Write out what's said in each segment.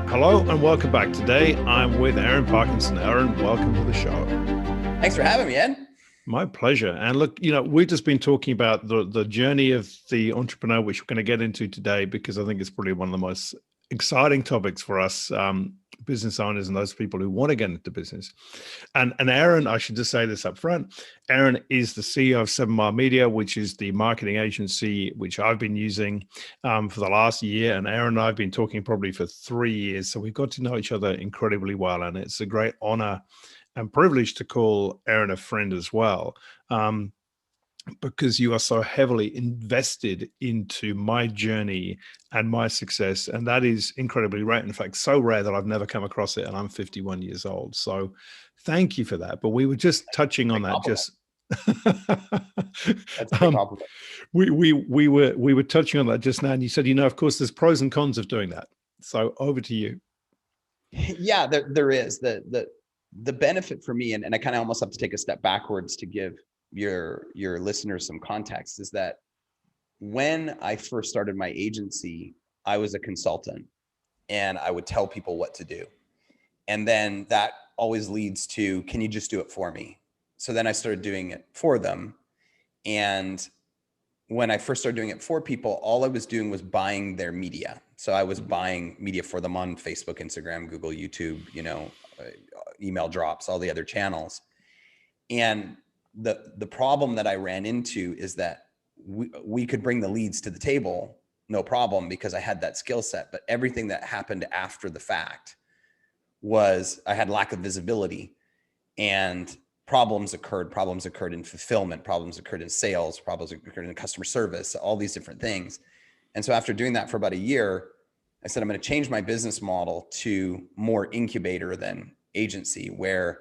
Hello and welcome back. Today I'm with Aaron Parkinson. Aaron, welcome to the show. Thanks for having me, Ed. My pleasure. And look, we've just been talking about the journey of the entrepreneur, which we're going to get into today, because I think it's probably one of the most exciting topics for us business owners and those people who want to get into business. And Aaron, I should just say this up front, Aaron is the CEO of 7 Mile Media, which is the marketing agency which I've been using for the last year. And Aaron and I have been talking probably for 3 years. So we've got to know each other incredibly well. And it's a great honor and privilege to call Aaron a friend as well. Because you are so heavily invested into my journey and my success. And that is incredibly rare. In fact, so rare that I've never come across it. And I'm 51 years old. So thank you for that. But we were just touching on that. That's a big compliment. We were touching on that just now. And you said, of course, there's pros and cons of doing that. So over to you. Yeah, there is. The benefit for me, and I kind of almost have to take a step backwards to give your listeners some context, is that when I first started my agency, I was a consultant and I would tell people what to do. And then that always leads to, can you just do it for me? So then I started doing it for them. And when I first started doing it for people, all I was doing was buying their media. So I was buying media for them on Facebook, Instagram, Google, YouTube, email drops, all the other channels. And the problem that I ran into is that we could bring the leads to the table, no problem, because I had that skill set. But everything that happened after the fact was I had lack of visibility, and problems occurred in fulfillment, problems occurred in sales, problems occurred in customer service, all these different things. And so after doing that for about a year, I said, I'm going to change my business model to more incubator than agency, where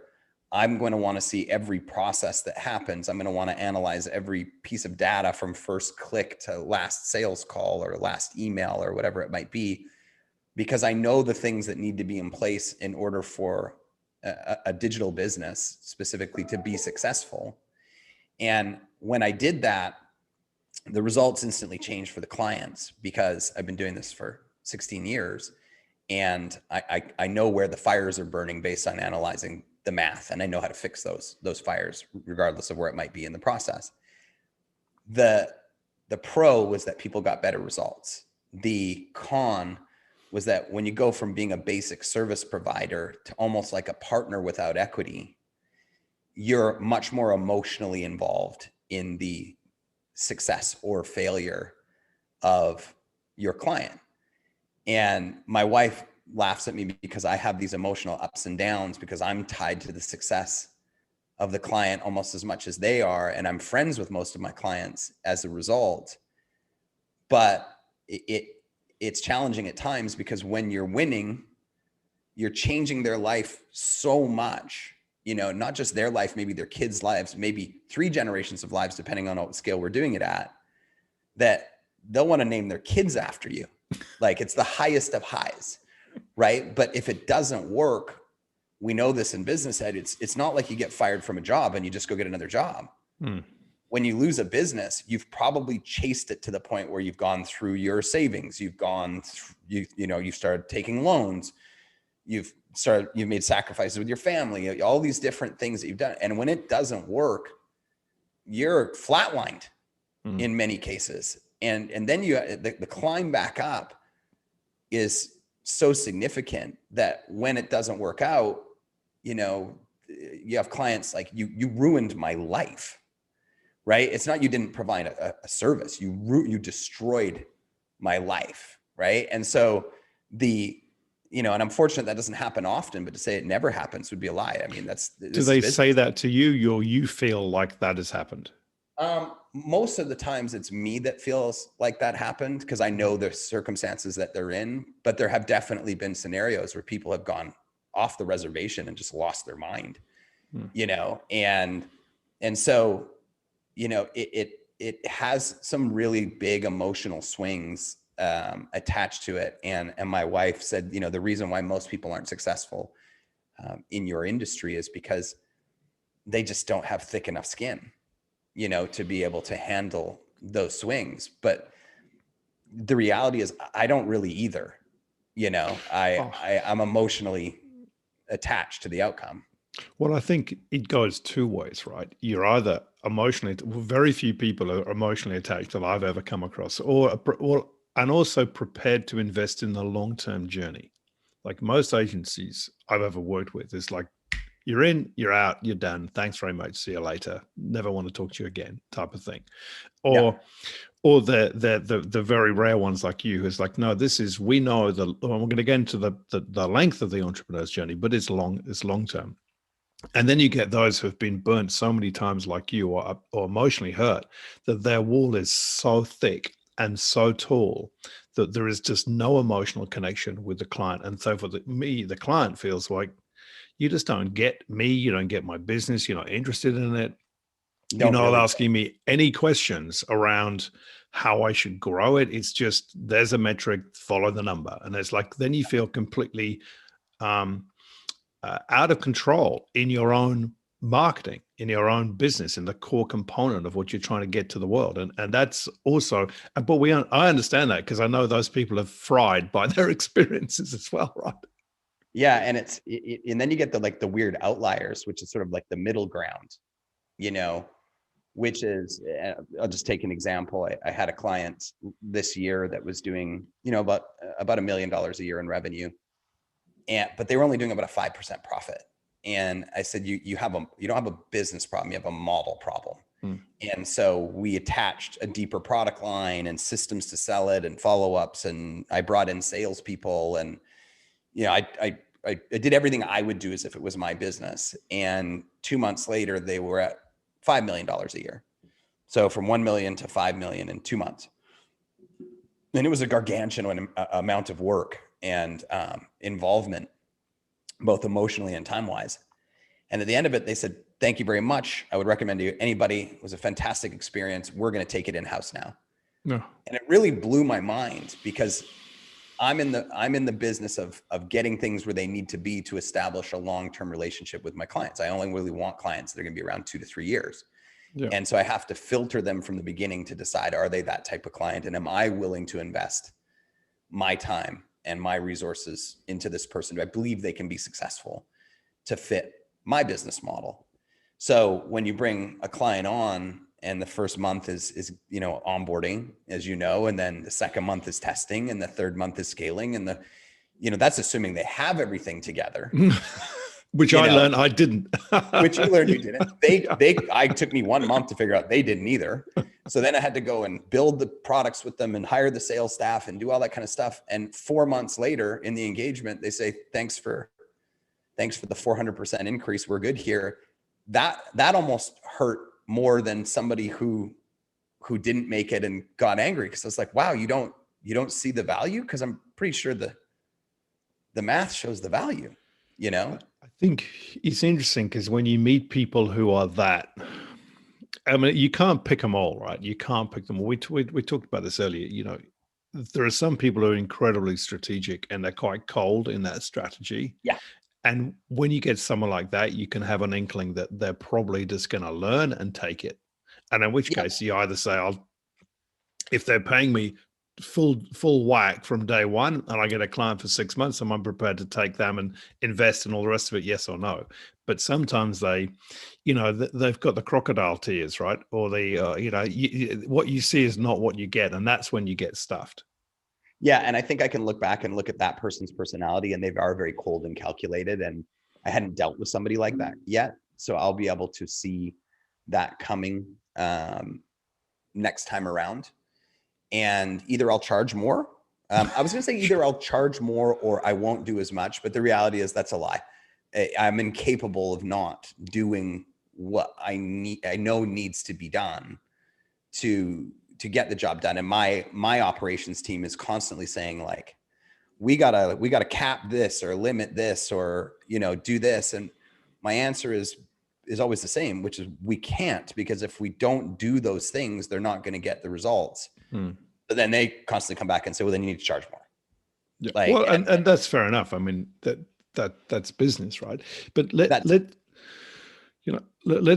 I'm going to want to see every process that happens. I'm going to want to analyze every piece of data from first click to last sales call or last email or whatever it might be, because I know the things that need to be in place in order for a digital business specifically to be successful. And when I did that, the results instantly changed for the clients, because I've been doing this for 16 years. And I know where the fires are burning based on analyzing the math, and I know how to fix those fires regardless of where it might be in the process. The pro was that people got better results. The con was that when you go from being a basic service provider to almost like a partner without equity, you're much more emotionally involved in the success or failure of your client. And my wife laughs at me because I have these emotional ups and downs, because I'm tied to the success of the client almost as much as they are. And I'm friends with most of my clients as a result. But it's challenging at times, because when you're winning, you're changing their life so much, not just their life, maybe their kids' lives, maybe 3 generations of lives, depending on what scale we're doing it at, that they'll want to name their kids after you. Like, it's the highest of highs. Right. But if it doesn't work, we know this in business, Ed, it's not like you get fired from a job and you just go get another job. When you lose a business, you've probably chased it to the point where you've gone through your savings. You've gone through, you've started taking loans. You've made sacrifices with your family, all these different things that you've done. And when it doesn't work, you're flatlined in many cases. And then the climb back up is so significant that when it doesn't work out, you have clients like, you ruined my life, right? It's not, you didn't provide a service, you destroyed my life, right? And so and I'm fortunate that doesn't happen often, but to say it never happens would be a lie. I mean, do they say that to you, or you feel like that has happened? Most of the times it's me that feels like that happened, because I know the circumstances that they're in, but there have definitely been scenarios where people have gone off the reservation and just lost their mind, and so, it has some really big emotional swings attached to it. And my wife said, the reason why most people aren't successful in your industry is because they just don't have thick enough skin, to be able to handle those swings. But the reality is I don't really either. Oh, I'm emotionally attached to the outcome. well, I think it goes two ways, right? You're either emotionally, well, very few people are emotionally attached that I've ever come across, and also prepared to invest in the long-term journey. Like most agencies I've ever worked with, is like, you're in, you're out, you're done. Thanks very much. See you later. Never want to talk to you again, type of thing. Yeah. Or the very rare ones like you, who's like, no, this is, we know we're going to get into the length of the entrepreneur's journey, but it's long term. And then you get those who have been burnt so many times like you, or emotionally hurt, that their wall is so thick and so tall that there is just no emotional connection with the client. And so for the client feels like, you just don't get me, you don't get my business, you're not interested in it. You're Don't not really. asking me any questions around how I should grow it. It's just, there's a metric, follow the number. And it's like, then you feel completely um, out of control in your own marketing, in your own business, in the core component of what you're trying to get to the world. And that's also, but I understand that because I know those people are fried by their experiences as well, right? Yeah. And and then you get the weird outliers, which is sort of like the middle ground, which is, I'll just take an example. I had a client this year that was doing, about $1 million a year in revenue. But they were only doing about a 5% profit. And I said, you don't have a business problem, you have a model problem. And so we attached a deeper product line and systems to sell it and follow-ups. And I brought in salespeople, and, I did everything I would do as if it was my business. And 2 months later, they were at $5 million a year. So from 1 million to 5 million in 2 months. And it was a gargantuan amount of work and involvement, both emotionally and time-wise. And at the end of it, they said, thank you very much. I would recommend to you anybody. It was a fantastic experience. We're going to take it in-house now. No. And it really blew my mind, because I'm in the business of getting things where they need to be to establish a long-term relationship with my clients. I only really want clients that are going to be around 2 to 3 years. Yeah. And so I have to filter them from the beginning to decide, are they that type of client? And am I willing to invest my time and my resources into this person? Do I believe they can be successful to fit my business model? So when you bring a client on, and the first month is onboarding, as and then the second month is testing, and the third month is scaling, and that's assuming they have everything together. Which I learned I didn't. Which you learned you didn't. I took me 1 month to figure out they didn't either. So then I had to go and build the products with them and hire the sales staff and do all that kind of stuff. And 4 months later in the engagement, they say, thanks for the 400% increase. We're good here. That almost hurt more than somebody who didn't make it and got angry, because it's like, wow, you don't see the value, because I'm pretty sure the math shows the value. I think it's interesting because when you meet people who are that, I mean, you can't pick them all, right? You can't pick them all. We talked about this earlier. There are some people who are incredibly strategic and they're quite cold in that strategy. Yeah. And when you get someone like that, you can have an inkling that they're probably just going to learn and take it. And in which case, you either say, if they're paying me full whack from day one and I get a client for 6 months, I'm prepared to take them and invest in all the rest of it, yes or no. But sometimes they've got the crocodile tears, right? Or what you see is not what you get. And that's when you get stuffed. Yeah. And I think I can look back and look at that person's personality, and they are very cold and calculated. And I hadn't dealt with somebody like that yet. So I'll be able to see that coming next time around. And either I'll charge more. I was going to say either I'll charge more or I won't do as much. But the reality is that's a lie. I'm incapable of not doing what I know needs to be done to get the job done. And my operations team is constantly saying, like, we gotta cap this or limit this or, do this. And my answer is always the same, which is we can't, because if we don't do those things, they're not going to get the results. But then they constantly come back and say, well, then you need to charge more. Yeah. And that's fair enough. I mean, that's business, right? But let's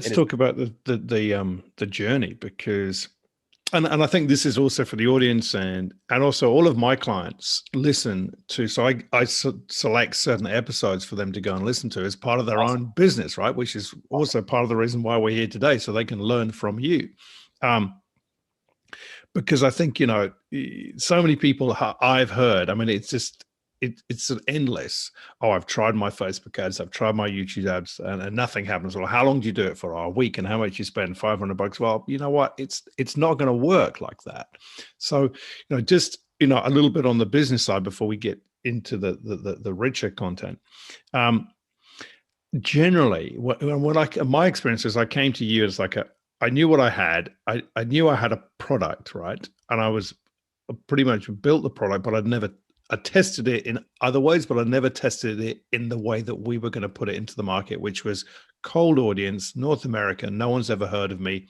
talk about the journey, because And I think this is also for the audience, and also all of my clients listen to. So I select certain episodes for them to go and listen to as part of their Awesome. own business, right? Which is also part of the reason why we're here today, so they can learn from you. Because I think, so many people I've heard, I mean, it's just, it's an endless, oh, I've tried my Facebook ads, I've tried my YouTube ads, and nothing happens. Well, how long do you do it for? A week. And how much you spend? $500. Well, you know what? It's not going to work like that. So, just, a little bit on the business side before we get into the richer content. Generally, my experience is, I came to you as like I knew what I had. I knew I had a product, right? And I was pretty much built the product, but I tested it in other ways, but I never tested it in the way that we were going to put it into the market, which was cold audience, North America. No one's ever heard of me.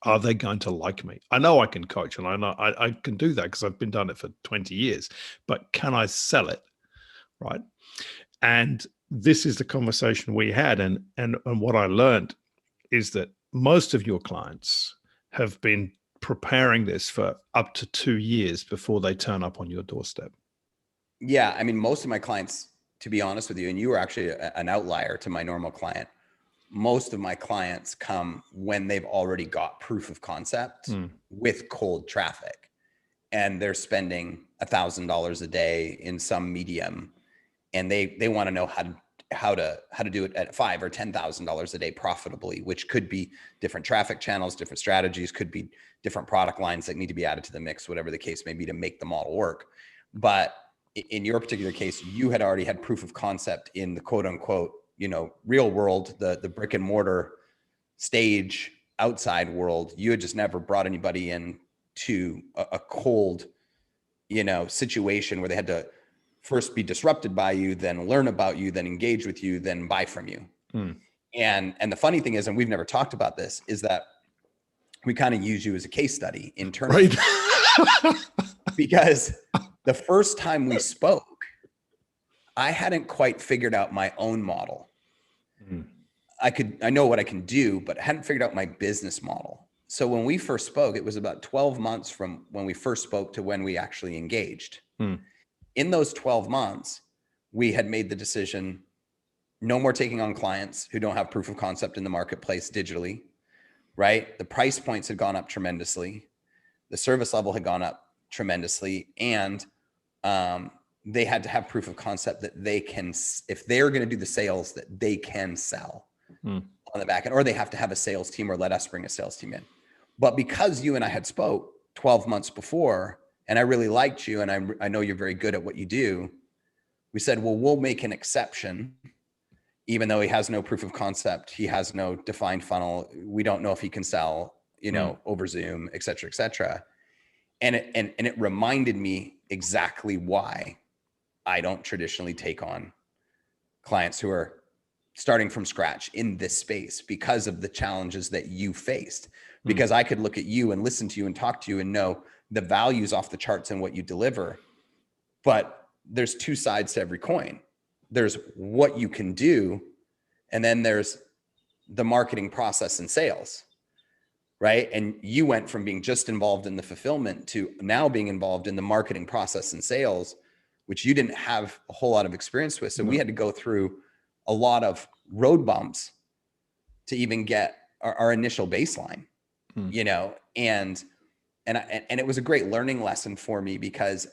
Are they going to like me? I know I can coach, and I know I can do that because I've been doing it for 20 years, but can I sell it? Right. And this is the conversation we had. And what I learned is that most of your clients have been preparing this for up to 2 years before they turn up on your doorstep. Yeah. I mean, most of my clients, to be honest with you, and you were actually an outlier to my normal client. Most of my clients come when they've already got proof of concept with cold traffic, and they're spending $1,000 a day in some medium, and they want to know how to do it at $5,000 or $10,000 a day profitably, which could be different traffic channels, different strategies, could be different product lines that need to be added to the mix, whatever the case may be, to make the model work. But in your particular case, you had already had proof of concept in the quote unquote, real world, the brick and mortar stage, outside world. You had just never brought anybody in to a cold, situation where they had to first be disrupted by you, then learn about you, then engage with you, then buy from you. And the funny thing is, and we've never talked about this, is that we kind of use you as a case study internally. Right. Because the first time we spoke, I hadn't quite figured out my own model. I know what I can do, but I hadn't figured out my business model. So when we first spoke, it was about 12 months from when we first spoke to when we actually engaged. In those 12 months, we had made the decision, no more taking on clients who don't have proof of concept in the marketplace digitally, right? The price points had gone up tremendously. The service level had gone up tremendously. And they had to have proof of concept that they can, if they're going to do the sales, that they can sell on the back end, or they have to have a sales team, or let us bring a sales team in. But because you and I had spoke 12 months before, and I really liked you, and I know you're very good at what you do, we said, well, we'll make an exception. Even though he has no proof of concept, he has no defined funnel, we don't know if he can sell, over Zoom, et cetera, et cetera. And it reminded me exactly why I don't traditionally take on clients who are starting from scratch in this space, because of the challenges that you faced. Because I could look at you and listen to you and talk to you and know the values off the charts and what you deliver. But there's two sides to every coin. There's what you can do, and then there's the marketing process and sales, right? And you went from being just involved in the fulfillment to now being involved in the marketing process and sales, which you didn't have a whole lot of experience with. So we had to go through a lot of road bumps to even get our initial baseline, and it was a great learning lesson for me, because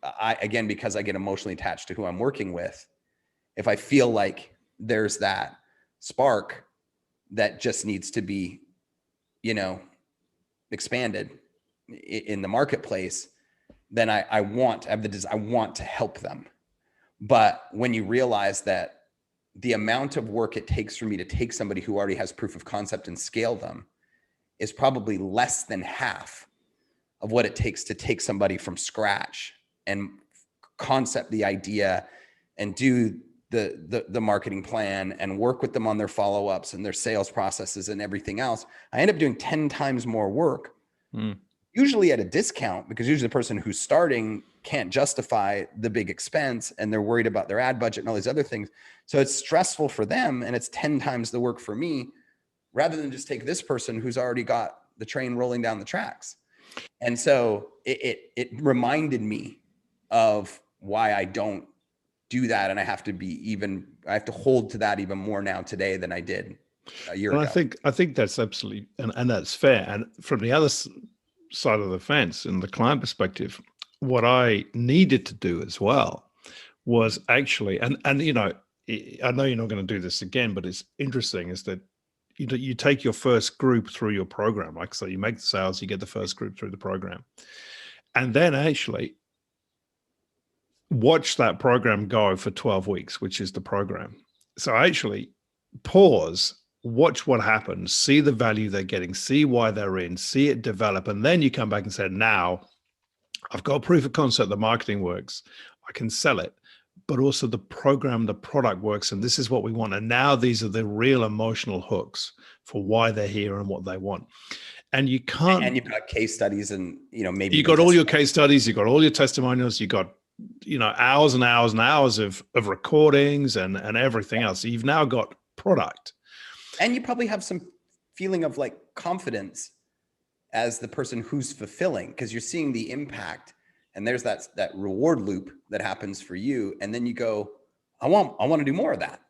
I get emotionally attached to who I'm working with. If I feel like there's that spark that just needs to be, expanded in the marketplace, then I want to help them. But when you realize that the amount of work it takes for me to take somebody who already has proof of concept and scale them is probably less than half of what it takes to take somebody from scratch and concept the idea and do the marketing plan and work with them on their follow-ups and their sales processes and everything else. I end up doing 10 times more work, usually at a discount, because usually the person who's starting can't justify the big expense and they're worried about their ad budget and all these other things. So it's stressful for them, and it's 10 times the work for me, rather than just take this person who's already got the train rolling down the tracks. And so it reminded me of why I don't do that. And I have to hold to that even more now today than I did a year ago. I think that's absolutely, and that's fair. And from the other side of the fence, in the client perspective, what I needed to do as well was actually, and you know, I know you're not going to do this again, but it's interesting is that you take your first group through your program. Like, so you make the sales, you get the first group through the program, and then actually watch that program go for 12 weeks, which is the program. So actually pause, watch what happens, see the value they're getting, see why they're in, see it develop. And then you come back and say, now I've got a proof of concept, the marketing works, I can sell it, but also the program, the product works, and this is what we want. And now these are the real emotional hooks for why they're here and what they want. And you can't. And you've got case studies, and maybe you got all your case studies, you got all your testimonials, you got hours and hours and hours of recordings and everything else. So you've now got product, and you probably have some feeling of like confidence as the person who's fulfilling, because you're seeing the impact. And there's that reward loop that happens for you. And then you go, I want to do more of that.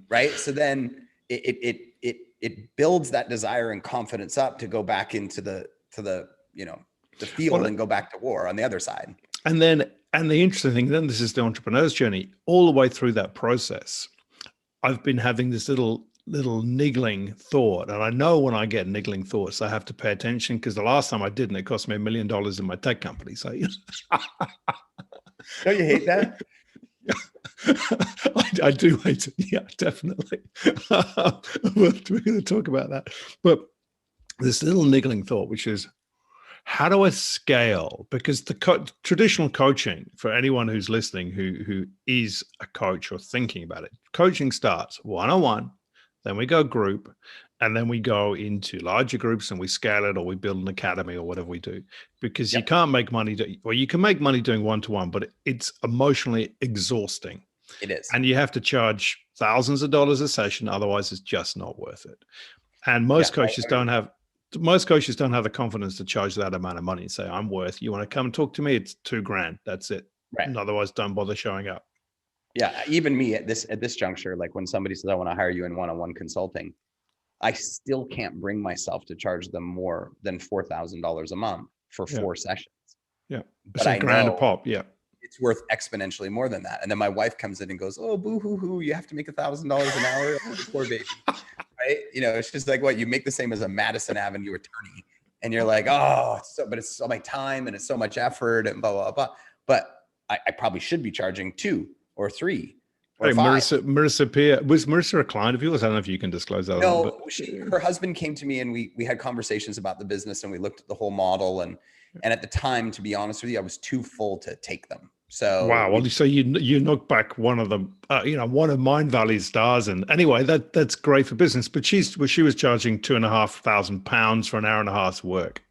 Right. So then it builds that desire and confidence up to go back into the field and go back to war on the other side. And the interesting thing, then this is the entrepreneur's journey. All the way through that process, I've been having this little niggling thought. And I know when I get niggling thoughts, I have to pay attention, because the last time I didn't, it cost me $1 million in my tech company. So, don't you hate that? I do hate it. Yeah, definitely. We're going to talk about that. But this little niggling thought, which is, how do I scale? Because the traditional coaching, for anyone who's listening, who is a coach or thinking about it, coaching starts one-on-one, then we go group, and then we go into larger groups and we scale it, or we build an academy or whatever we do, because you can't make money, or you can make money doing one-to-one, but it's emotionally exhausting. It is. And you have to charge thousands of dollars a session. Otherwise it's just not worth it. And most coaches don't have the confidence to charge that amount of money and say, you want to come and talk to me? It's $2,000. That's it. Right. And otherwise don't bother showing up. Yeah. Even me at this juncture, like when somebody says, I want to hire you in one-on-one consulting, I still can't bring myself to charge them more than $4,000 a month for 4 sessions. Yeah. But I know a pop. Yeah. It's worth exponentially more than that. And then my wife comes in and goes, oh, boo hoo hoo, you have to make $1,000 an hour. Oh, poor baby. Right. It's just like, what, you make the same as a Madison Avenue attorney. And you're like, oh, but it's so much time and it's so much effort and blah, blah, blah. But I probably should be charging 2 or 3 or 5. Marissa Peer, was Marissa a client of yours? I don't know if you can disclose that. No, her husband came to me and we had conversations about the business, and we looked at the whole model. And at the time, to be honest with you, I was too full to take them. So wow. Well, so you knocked back one of them, one of Mindvalley's stars. And anyway, that's great for business. But she was charging £2,500 for an hour and a half's work.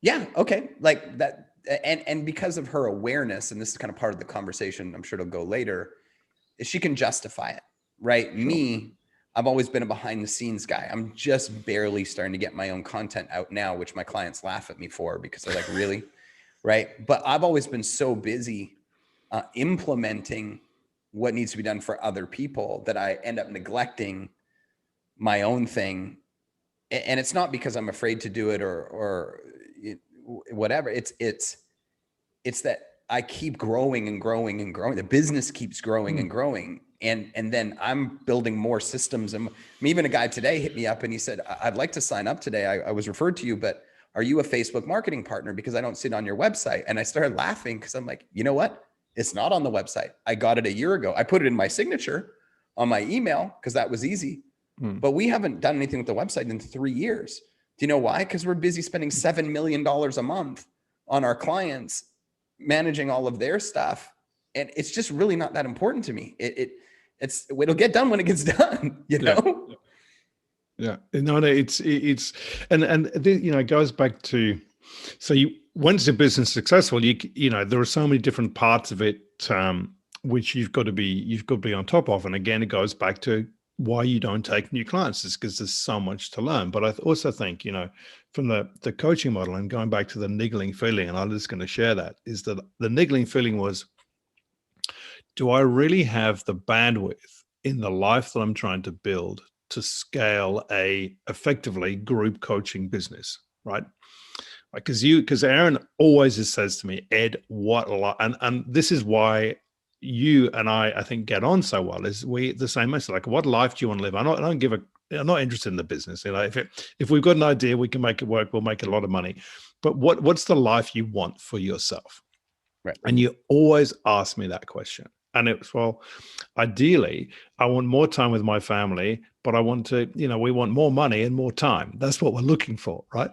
Yeah. Okay. Like that. And because of her awareness, and this is kind of part of the conversation, I'm sure it'll go later, is she can justify it, right? Sure. Me, I've always been a behind the scenes guy. I'm just barely starting to get my own content out now, which my clients laugh at me for, because they're like, really? Right. But I've always been so busy implementing what needs to be done for other people that I end up neglecting my own thing. And it's not because I'm afraid to do it or whatever. It's that I keep growing and growing and growing. The business keeps growing and growing. And then I'm building more systems. And even a guy today hit me up and he said, I'd like to sign up today. I was referred to you, but are you a Facebook marketing partner? Because I don't see it on your website. And I started laughing because I'm like, you know what? It's not on the website. I got it a year ago. I put it in my signature on my email because that was easy. But we haven't done anything with the website in 3 years. Do you know why? Because we're busy spending $7 million a month on our clients, managing all of their stuff. And it's just really not that important to me. It'll get done when it gets done, you know? Yeah. No, it's, and it goes back to, so once the business is successful, there are so many different parts of it, which you've got to be on top of. And again, it goes back to why you don't take new clients is because there's so much to learn. But I also think, from the coaching model, and going back to the niggling feeling, and I'm just going to share that, is that the niggling feeling was, do I really have the bandwidth in the life that I'm trying to build to scale a effectively group coaching business, right? Because Aaron always says to me, Ed, what a lot, and this is why you and I think get on so well, is we the same message. Like, what life do you want to live? I'm not interested in the business. If we've got an idea, we can make it work. We'll make a lot of money. But what's the life you want for yourself? Right. And you always ask me that question. And it was, well, ideally, I want more time with my family, but I want to, we want more money and more time. That's what we're looking for, right?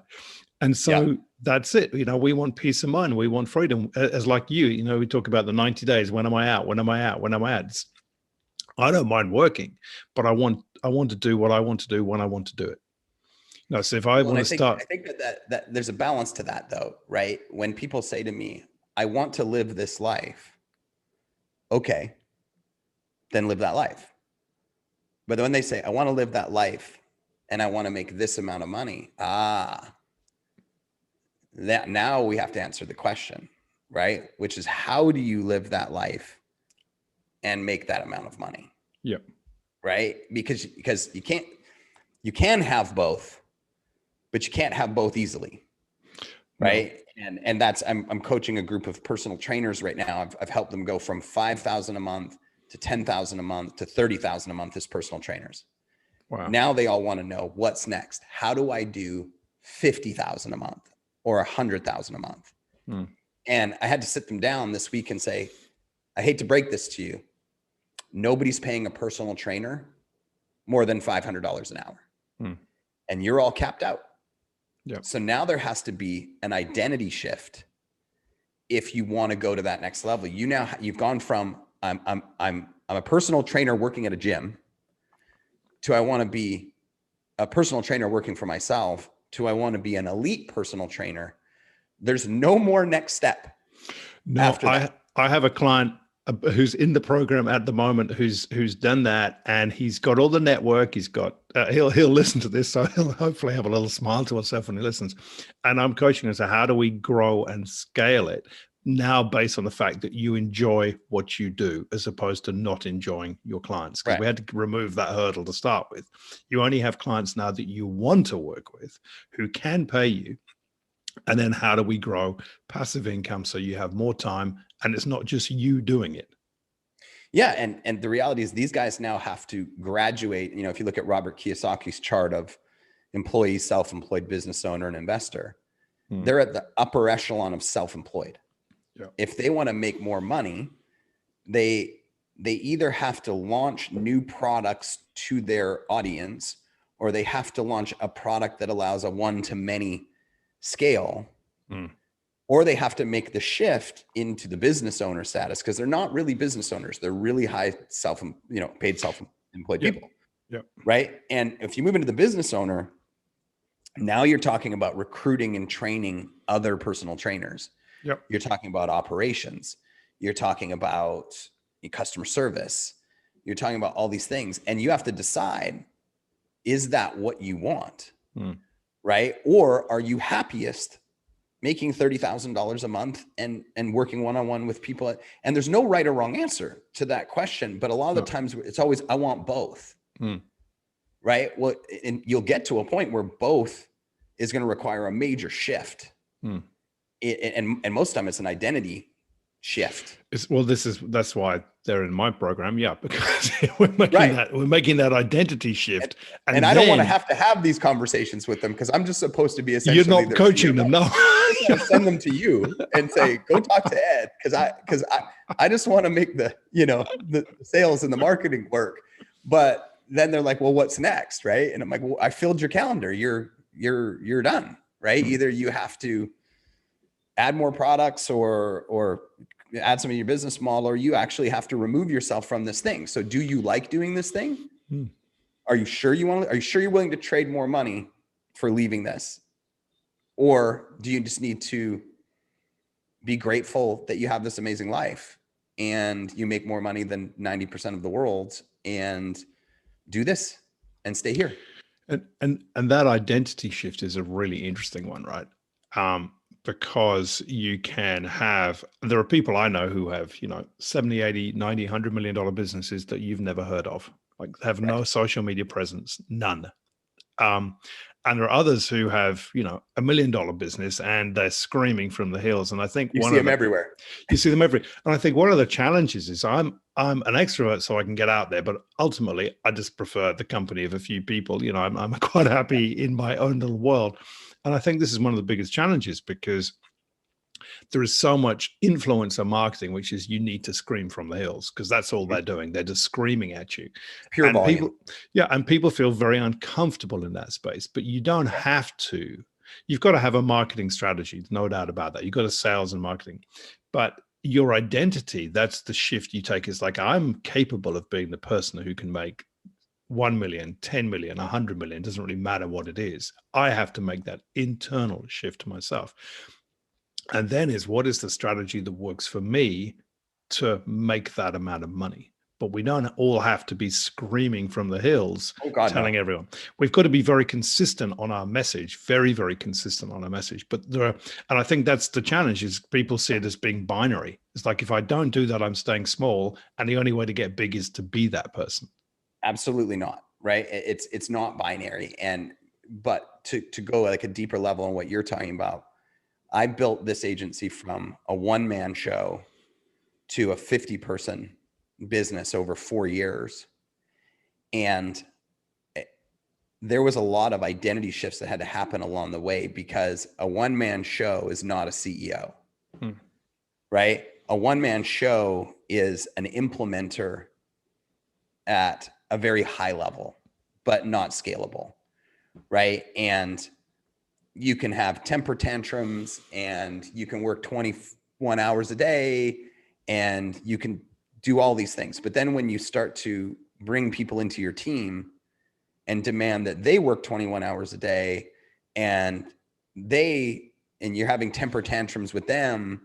And so that's it. We want peace of mind. We want freedom. As like you, we talk about the 90 days. When am I out? When am I out? When am I out? I don't mind working, but I want to do what I want to do when I want to do it. So if I want to start, I think that there's a balance to that, though, right? When people say to me, I want to live this life. Okay, then live that life. But when they say, I want to live that life and I want to make this amount of money, that now we have to answer the question, right? Which is, how do you live that life and make that amount of money? Yeah. Right? Because you can have both, but you can't have both easily. Right. No. And that's, I'm coaching a group of personal trainers right now. I've helped them go from 5,000 a month to 10,000 a month to 30,000 a month as personal trainers. Wow. Now they all want to know, what's next? How do I do 50,000 a month or 100,000 a month? And I had to sit them down this week and say, I hate to break this to you. Nobody's paying a personal trainer more than $500 an hour. And you're all capped out. Yep. So now there has to be an identity shift if you want to go to that next level. You've gone from I'm a personal trainer working at a gym to I want to be a personal trainer working for myself to I want to be an elite personal trainer. There's no more next step. No, after that. I have a client who's in the program at the moment who's done that, and he's got all the network. He's got he'll listen to this, so he'll hopefully have a little smile to himself when he listens. And I'm coaching him, so how do we grow and scale it now based on the fact that you enjoy what you do as opposed to not enjoying your clients? Because we had to remove that hurdle to start with. You only have clients now that you want to work with who can pay you. And then how do we grow passive income so you have more time and it's not just you doing it? Yeah. And the reality is these guys now have to graduate. If you look at Robert Kiyosaki's chart of employee, self-employed, business owner, and investor, they're at the upper echelon of self-employed. Yeah. If they want to make more money, they either have to launch new products to their audience, or they have to launch a product that allows a one-to-many scale, or they have to make the shift into the business owner status, because they're not really business owners. They're really high paid self-employed people. Yep. Right. And if you move into the business owner, now you're talking about recruiting and training other personal trainers. Yep. You're talking about operations. You're talking about customer service. You're talking about all these things. And you have to decide, is that what you want? Right? Or are you happiest making $30,000 a month and working one-on-one with people? And there's no right or wrong answer to that question. But a lot of the times it's always, I want both. Right? Well, and you'll get to a point where both is going to require a major shift. And most of the time it's an identity shift. That's why they're in my program. Yeah, because we're making that identity shift. And I don't want to have these conversations with them, because I'm just supposed to be essentially. You're not coaching them, no. I send them to you and say, go talk to Ed, because I just want to make the sales and the marketing work. But then they're like, well, what's next, right? And I'm like, well, I filled your calendar. You're done, right? Either you have to add more products or add some of your business model, or you actually have to remove yourself from this thing. So do you like doing this thing? Are you sure are you sure you're willing to trade more money for leaving this? Or do you just need to be grateful that you have this amazing life and you make more money than 90% of the world, and do this and stay here. And that identity shift is a really interesting one, right? Because you can have, there are people I know who have, 70, 80, 90, $100 million businesses that you've never heard of, like have no social media presence, none. And there are others who have, $1 million business and they're screaming from the hills. And I think you see them everywhere. You see them everywhere. And I think one of the challenges is I'm an extrovert, so I can get out there, but ultimately I just prefer the company of a few people. I'm quite happy in my own little world. And I think this is one of the biggest challenges, because there is so much influencer marketing, which is you need to scream from the hills, because that's all they're doing. They're just screaming at you. Pure and volume. People feel very uncomfortable in that space, but you don't have to. You've got to have a marketing strategy, no doubt about that. You've got a sales and marketing, but your identity, that's the shift you take. Is like, I'm capable of being the person who can make 1 million, 10 million, 100 million, doesn't really matter what it is. I have to make that internal shift myself. And then what is the strategy that works for me to make that amount of money? But we don't all have to be screaming from the hills, telling everyone. We've got to be very consistent on our message, very, very consistent on our message. But and I think that's the challenge, is people see it as being binary. It's like, if I don't do that, I'm staying small. And the only way to get big is to be that person. Absolutely not. Right. It's not binary. But to go like a deeper level on what you're talking about, I built this agency from a one-man show to a 50-person business over 4 years. And there was a lot of identity shifts that had to happen along the way, because a one-man show is not a CEO, right? A one-man show is an implementer at a very high level, but not scalable, right? And you can have temper tantrums, and you can work 21 hours a day, and you can do all these things. But then when you start to bring people into your team and demand that they work 21 hours a day, and you're having temper tantrums with them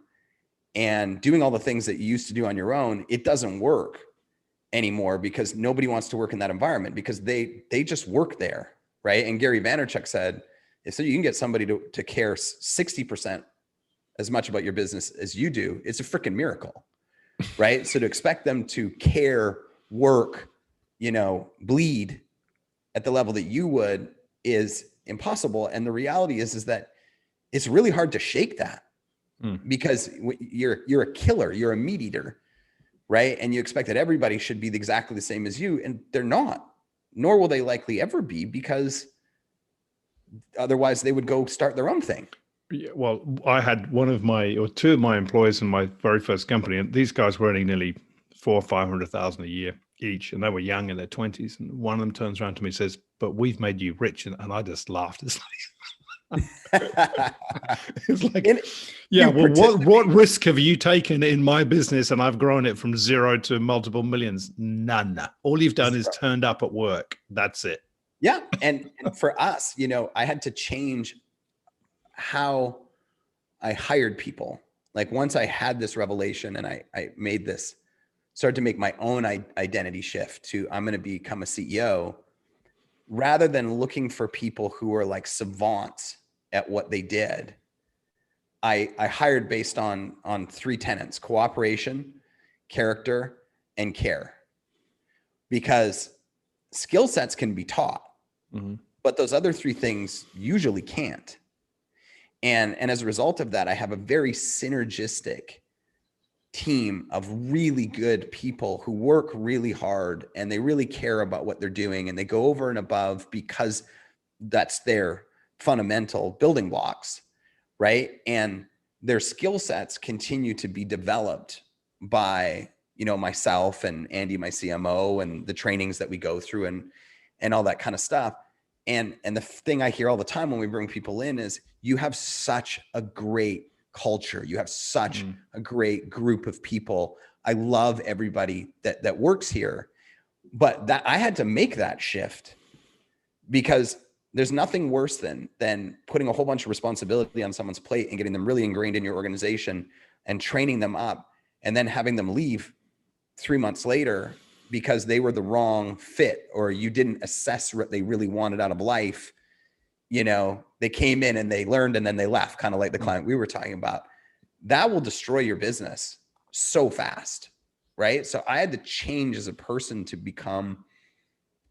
and doing all the things that you used to do on your own, it doesn't work anymore, because nobody wants to work in that environment, because they just work there, right? And Gary Vaynerchuk said, so you can get somebody to care 60% as much about your business as you do, it's a freaking miracle, right? So to expect them to care, work, bleed at the level that you would is impossible. And the reality is that it's really hard to shake that, because you're a killer, you're a meat eater, right? And you expect that everybody should be exactly the same as you, and they're not, nor will they likely ever be, because otherwise they would go start their own thing. Yeah, well, I had two of my employees in my very first company, and these guys were earning nearly $400,000 or $500,000 a year each, and they were young in their 20s. And one of them turns around to me and says, "But we've made you rich," and I just laughed. It's like, what risk have you taken in my business, and I've grown it from 0 to multiple millions? None. All you've done is turned up at work. That's it. Yeah. And for us, I had to change how I hired people. Like, once I had this revelation and I started to make my own identity shift to, I'm going to become a CEO, rather than looking for people who are like savants at what they did. I hired based on 3 tenets: cooperation, character, and care. Because skill sets can be taught, but those other 3 things usually can't. And as a result of that, I have a very synergistic team of really good people who work really hard, and they really care about what they're doing, and they go over and above, because that's their fundamental building blocks, right? And their skill sets continue to be developed by, myself and Andy, my CMO, and the trainings that we go through and all that kind of stuff. And the thing I hear all the time when we bring people in is, you have such a great culture. You have such a great group of people. I love everybody that works here. But that I had to make that shift, because there's nothing worse than putting a whole bunch of responsibility on someone's plate and getting them really ingrained in your organization and training them up, and then having them leave 3 months later because they were the wrong fit, or you didn't assess what they really wanted out of life. You know, they came in and they learned and then they left, kind of like the client we were talking about. That will destroy your business so fast, right? So I had to change as a person to become,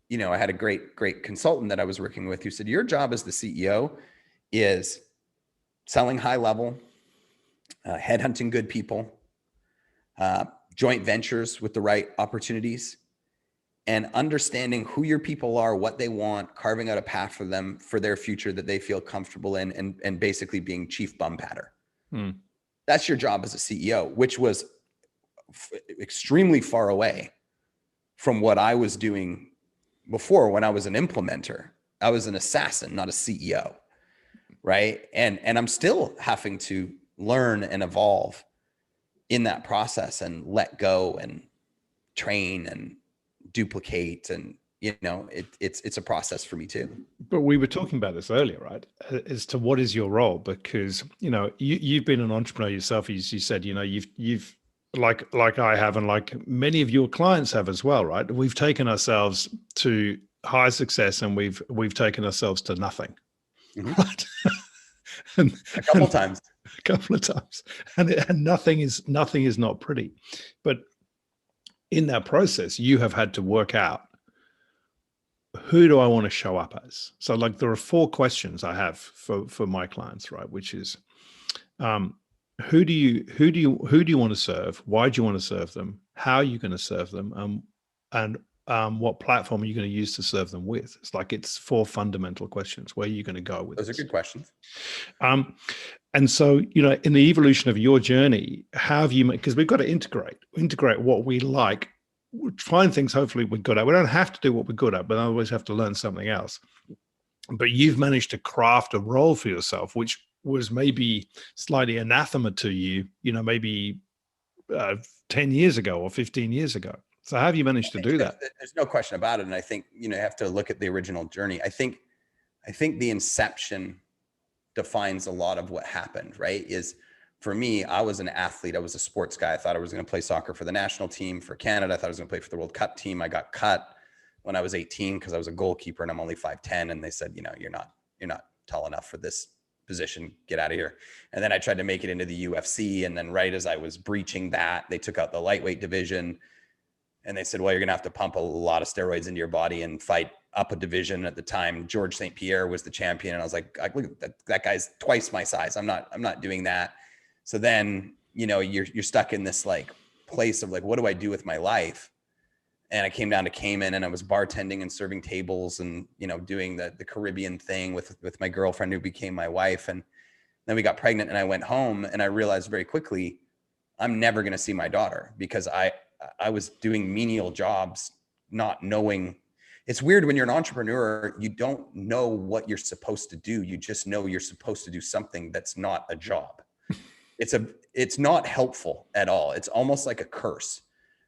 you know, I had a great consultant that I was working with who said, your job as the CEO is selling high level, headhunting good people, joint ventures with the right opportunities, and understanding who your people are, what they want, carving out a path for them for their future that they feel comfortable in, and basically being chief bum patter. That's your job as a CEO, which was extremely far away from what I was doing before. When I was an implementer, I was an assassin, not a CEO. Right. And I'm still having to learn and evolve in that process, and let go and train and duplicate. And, you know, it's a process for me too. But we were talking about this earlier, right? As to what is your role, because, you know, you've been an entrepreneur yourself. As you said, you know, you've like I have, and like many of your clients have as well, right? We've taken ourselves to high success, and we've taken ourselves to nothing. Right? A couple of times, and nothing is not pretty. But in that process, you have had to work out, who do I want to show up as? So like, there are 4 questions I have for my clients, right? Which is, who do you want to serve? Why do you want to serve them? How are you going to serve them? And what platform are you going to use to serve them with? It's 4 fundamental questions. Where are you going to go with those? Are good questions. And so, you know, in the evolution of your journey, how have you, because we've got to integrate what we like, find things hopefully we're good at. We don't have to do what we're good at, but otherwise have to learn something else. But you've managed to craft a role for yourself, which was maybe slightly anathema to you, you know, maybe 10 years ago or 15 years ago. So how have you managed to do that? There's no question about it. And I think, you know, you have to look at the original journey. I think the inception defines a lot of what happened, right? Is, for me, I was an athlete. I was a sports guy. I thought I was going to play soccer for the national team for Canada. I thought I was going to play for the World Cup team. I got cut when I was 18 because I was a goalkeeper and I'm only 5'10". And they said, you know, you're not tall enough for this position. Get out of here. And then I tried to make it into the UFC. And then right as I was breaching that, they took out the lightweight division. And they said, well, you're going to have to pump a lot of steroids into your body and fight up a division. At the time, George St. Pierre was the champion. And I was like, look at that guy's twice my size. I'm not doing that. So then, you know, you're stuck in this like place of like, what do I do with my life? And I came down to Cayman and I was bartending and serving tables and, you know, doing the Caribbean thing with my girlfriend who became my wife. And then we got pregnant and I went home and I realized very quickly, I'm never going to see my daughter because I was doing menial jobs, not knowing. It's weird when you're an entrepreneur, you don't know what you're supposed to do. You just know you're supposed to do something that's not a job. It's not helpful at all. It's almost like a curse,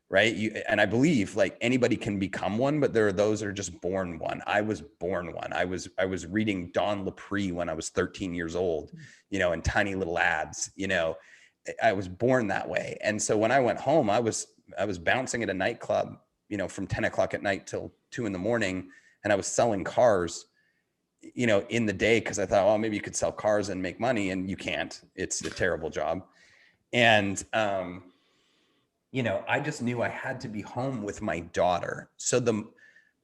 right? And I believe like anybody can become one, but there are those that are just born one. I was born one. I was reading Don Lapre when I was 13 years old, you know, in tiny little ads, you know, I was born that way. And so when I went home, I was bouncing at a nightclub, you know, from 10 o'clock at night till 2 a.m. And I was selling cars, you know, in the day. Cause I thought, well, maybe you could sell cars and make money, and you can't. It's a terrible job. And, you know, I just knew I had to be home with my daughter. So the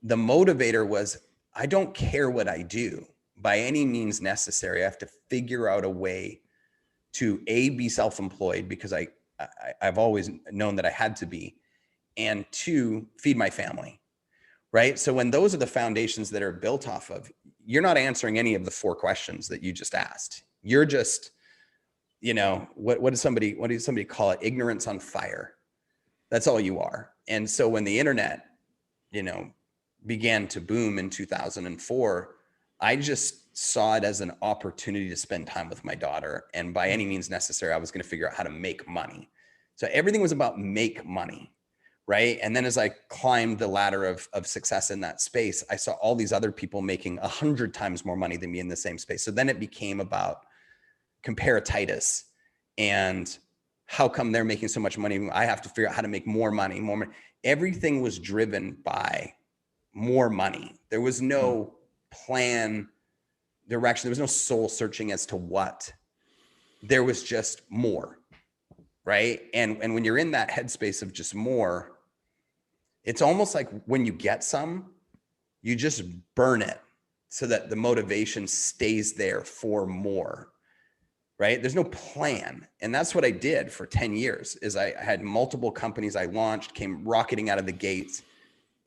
motivator was, I don't care what I do by any means necessary. I have to figure out a way to be self-employed because I've always known that I had to be, and 2, feed my family. Right. So when those are the foundations that are built off of, you're not answering any of the 4 questions that you just asked. You're just, you know, what does somebody call it? Ignorance on fire. That's all you are. And so when the internet, you know, began to boom in 2004, I just saw it as an opportunity to spend time with my daughter. And by any means necessary, I was going to figure out how to make money. So everything was about make money. Right. And then as I climbed the ladder of success in that space, I saw all these other people making 100 times more money than me in the same space. So then it became about comparatitis and how come they're making so much money? I have to figure out how to make more money, more money. Everything was driven by more money. There was no plan, direction. There was no soul searching as to what. There was just more, right? And when you're in that headspace of just more, it's almost like when you get some, you just burn it so that the motivation stays there for more, right? There's no plan. And that's what I did for 10 years is I had multiple companies I launched, came rocketing out of the gates,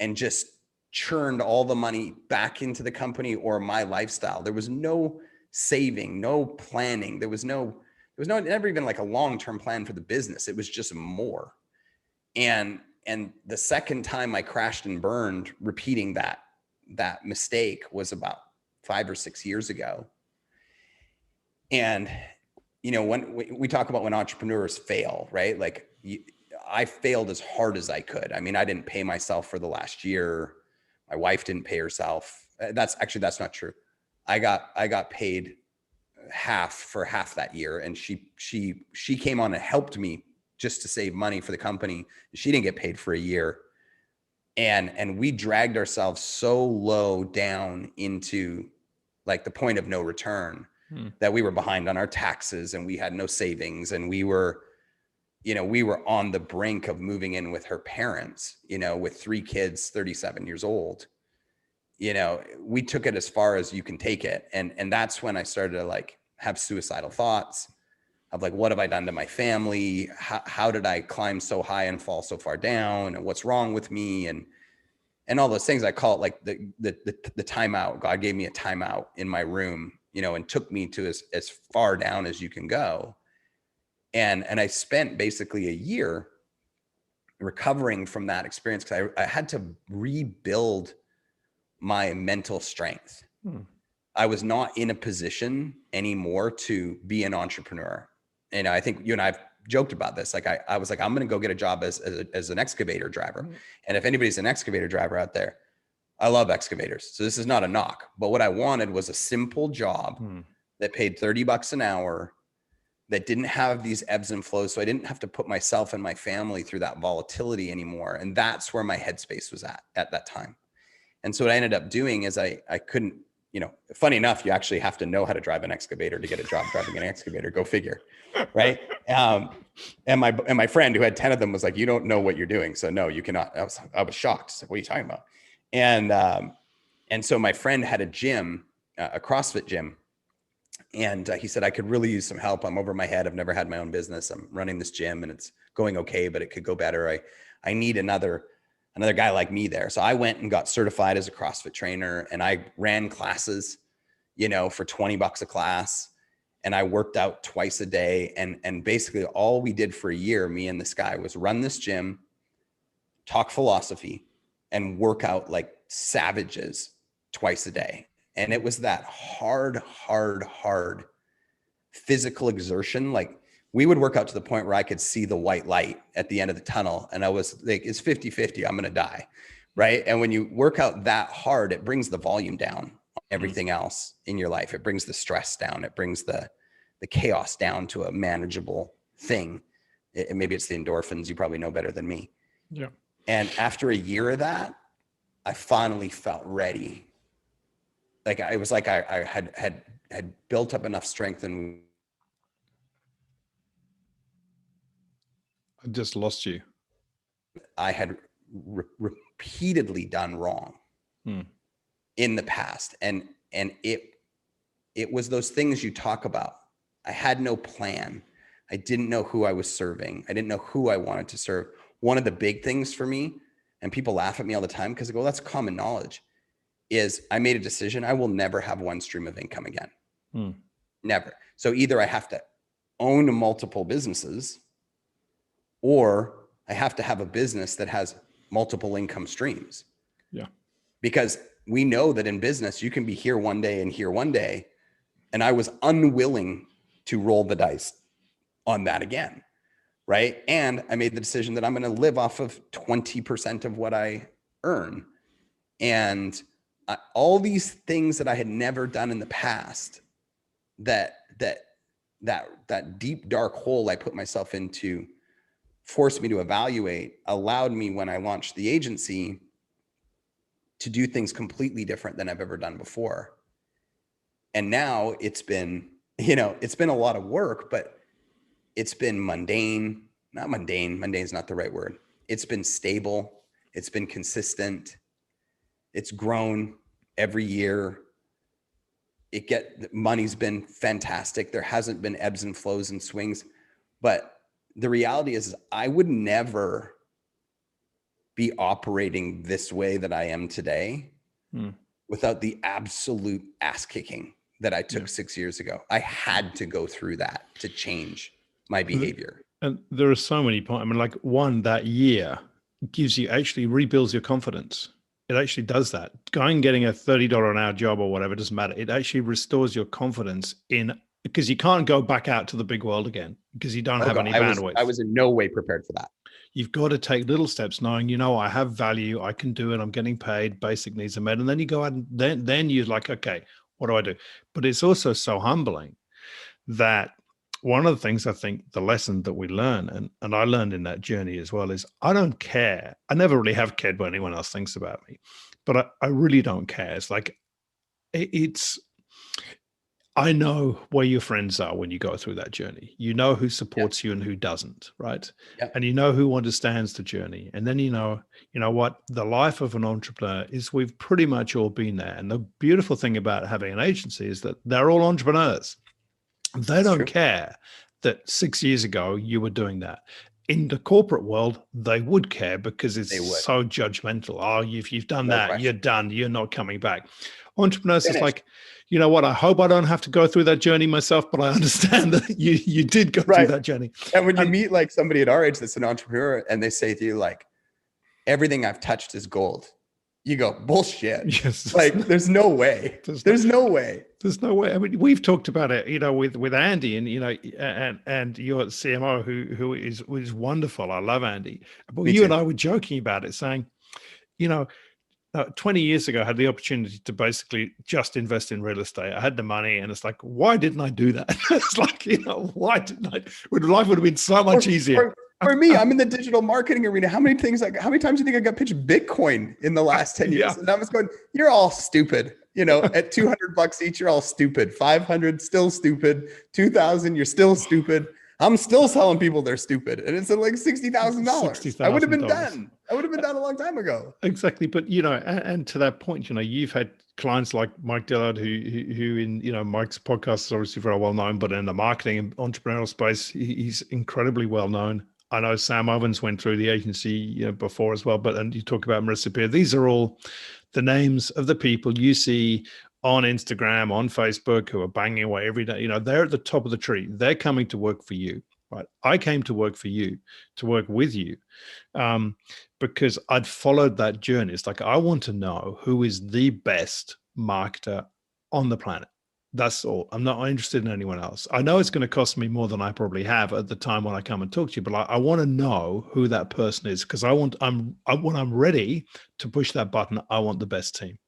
and just churned all the money back into the company or my lifestyle. There was no saving, no planning. There was never even like a long-term plan for the business. It was just more. And the second time I crashed and burned, repeating that mistake was about 5 or 6 years ago. And, you know, when we talk about when entrepreneurs fail, right? Like I failed as hard as I could. I mean, I didn't pay myself for the last year. My wife didn't pay herself. That's not true. I got paid half for half that year. And she came on and helped me just to save money for the company. She didn't get paid for a year. And we dragged ourselves so low down into like the point of no return that we were behind on our taxes and we had no savings. And we were on the brink of moving in with her parents, you know, with 3 kids, 37 years old. You know, we took it as far as you can take it. And that's when I started to like have suicidal thoughts of like, what have I done to my family? How did I climb so high and fall so far down? And what's wrong with me? And all those things. I call it like the timeout. God gave me a timeout in my room, you know, and took me to as far down as you can go. And I spent basically a year recovering from that experience because I had to rebuild my mental strength. I was not in a position anymore to be an entrepreneur. And I think you and I've joked about this. Like I was like, I'm going to go get a job as an excavator driver. And if anybody's an excavator driver out there, I love excavators. So this is not a knock, but what I wanted was a simple job that paid $30 an hour, that didn't have these ebbs and flows. So I didn't have to put myself and my family through that volatility anymore. And that's where my headspace was at that time. And so what I ended up doing is I couldn't, you know, funny enough, you actually have to know how to drive an excavator to get a job driving an excavator. Go figure, right? And my friend who had 10 of them was like, "You don't know what you're doing, so no, you cannot." I was shocked. So what are you talking about? And so my friend had a gym, a CrossFit gym, and he said, "I could really use some help. I'm over my head. I've never had my own business. I'm running this gym, and it's going okay, but it could go better. I need another guy like me there." So I went and got certified as a CrossFit trainer, and I ran classes, you know, for $20 a class. And I worked out twice a day. And basically all we did for a year, me and this guy, was run this gym, talk philosophy, and work out like savages twice a day. And it was that hard physical exertion. Like we would work out to the point where I could see the white light at the end of the tunnel. And I was like, it's 50-50, I'm going to die. Right. And when you work out that hard, it brings the volume down on everything else in your life. It brings the stress down. It brings the chaos down to a manageable thing. Maybe it's the endorphins. You probably know better than me. Yeah. And after a year of that, I finally felt ready. Like it was like I had built up enough strength, and I just lost you. I had repeatedly done wrong in the past. And it was those things you talk about. I had no plan. I didn't know who I was serving. I didn't know who I wanted to serve. One of the big things for me, and people laugh at me all the time because they go, "That's common knowledge," is I made a decision. I will never have one stream of income again. Never. So either I have to own multiple businesses, or I have to have a business that has multiple income streams. Yeah. Because we know that in business, you can be here one day and here one day. And I was unwilling to roll the dice on that again. Right. And I made the decision that I'm going to live off of 20% of what I earn. And all these things that I had never done in the past that that deep, dark hole I put myself into forced me to evaluate, allowed me when I launched the agency to do things completely different than I've ever done before. And now it's been, it's been a lot of work, but it's been mundane, not mundane. Mundane's not the right word. It's been stable. It's been consistent. It's grown every year. Money's been fantastic. There hasn't been ebbs and flows and swings, but the reality is I would never be operating this way that I am today without the absolute ass kicking that I took 6 years ago. I had to go through that to change my behavior. And there are so many points. I mean, like that year actually rebuilds your confidence. It actually does that. Going and getting a $30 an hour job or whatever, doesn't matter. It actually restores your confidence because you can't go back out to the big world again because you don't have any bandwidth. I was in no way prepared for that. You've got to take little steps knowing, I have value, I can do it, I'm getting paid, basic needs are met. And then you go out and then you're like, okay, what do I do? But it's also so humbling that one of the things I think the lesson that we learn, and I learned in that journey as well, is I don't care. I never really have cared what anyone else thinks about me, but I really don't care. It's like, I know where your friends are when you go through that journey. You know who supports you and who doesn't, right? Yep. And you know who understands the journey. And then you know what? The life of an entrepreneur is we've pretty much all been there. And the beautiful thing about having an agency is that they're all entrepreneurs. They don't care that 6 years ago you were doing that. In the corporate world, they would care because it's so judgmental. Oh, you've done that, you're done, you're not coming back. Entrepreneurs is like, you know what? I hope I don't have to go through that journey myself, but I understand that you did go through that journey. And when you meet like somebody at our age that's an entrepreneur and they say to you like, everything I've touched is gold, you go, bullshit. Yes. Like there's no way. There's no way. There's no way. I mean, we've talked about it, with Andy and, and your CMO who is wonderful. I love Andy. But you and I were joking about it saying, 20 years ago, I had the opportunity to basically just invest in real estate. I had the money and it's like, why didn't I do that? It's like, why didn't I? Life would have been so much easier. For me, I'm in the digital marketing arena. How many times do you think I got pitched Bitcoin in the last 10 years? And I was going, you're all stupid. At $200 each, you're all stupid. 500, still stupid. 2,000, you're still stupid. I'm still telling people they're stupid. And it's at like $60,000. I would have been done. I would have been done a long time ago. Exactly. But, and to that point, you've had clients like Mike Dillard, who in, Mike's podcast is obviously very well known, but in the marketing and entrepreneurial space, he's incredibly well known. I know Sam Ovens went through the agency before as well, and you talk about Marissa Peer. These are all the names of the people you see on Instagram, on Facebook, who are banging away every day. They're at the top of the tree. They're coming to work for you, right? I came to work for you, to work with you, because I'd followed that journey. It's like, I want to know who is the best marketer on the planet. That's all. I'm not interested in anyone else. I know it's going to cost me more than I probably have at the time when I come and talk to you, but I want to know who that person is because when I'm ready to push that button, I want the best team.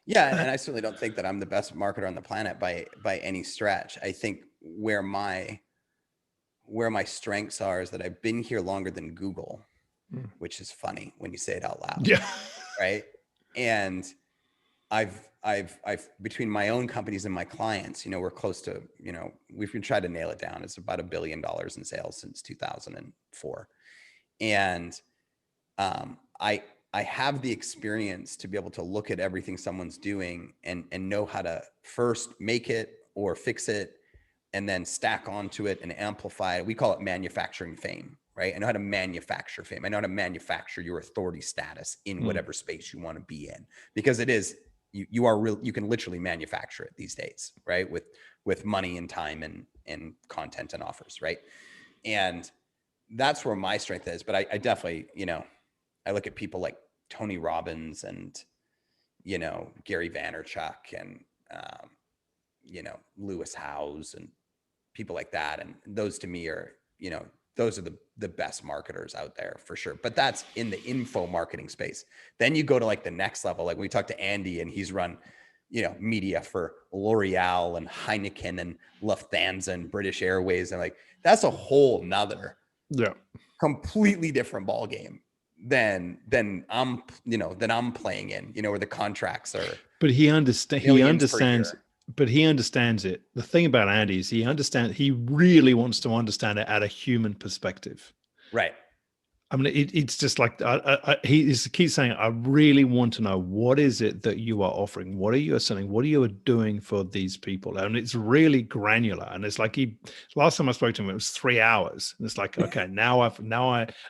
Yeah, and I certainly don't think that I'm the best marketer on the planet by any stretch. I think where my strengths are is that I've been here longer than Google, which is funny when you say it out loud. Yeah. Right. And I've between my own companies and my clients, we're close to, we've been trying to nail it down. It's about $1 billion in sales since 2004. And I have the experience to be able to look at everything someone's doing and know how to first make it or fix it and then stack onto it and amplify it. We call it manufacturing fame, right? I know how to manufacture fame. I know how to manufacture your authority status in whatever space you want to be in, because it is, you can literally manufacture it these days, right? With money and time and content and offers, right? And that's where my strength is. But I definitely, I look at people like Tony Robbins and, Gary Vaynerchuk and, Lewis Howes and people like that. And those to me are, those are the best marketers out there for sure. But that's in the info marketing space. Then you go to like the next level. Like we talked to Andy and he's run media for L'Oreal and Heineken and Lufthansa and British Airways. And like, that's a whole nother completely different ball game than I'm playing in, where the contracts are. But he understands it. The thing about Andy is he really wants to understand it at a human perspective. Right. I mean, it's just like he keeps saying, I really want to know, what is it that you are offering? What are you selling? What are you doing for these people? And it's really granular. And it's like last time I spoke to him, it was 3 hours. And it's like, okay, and we're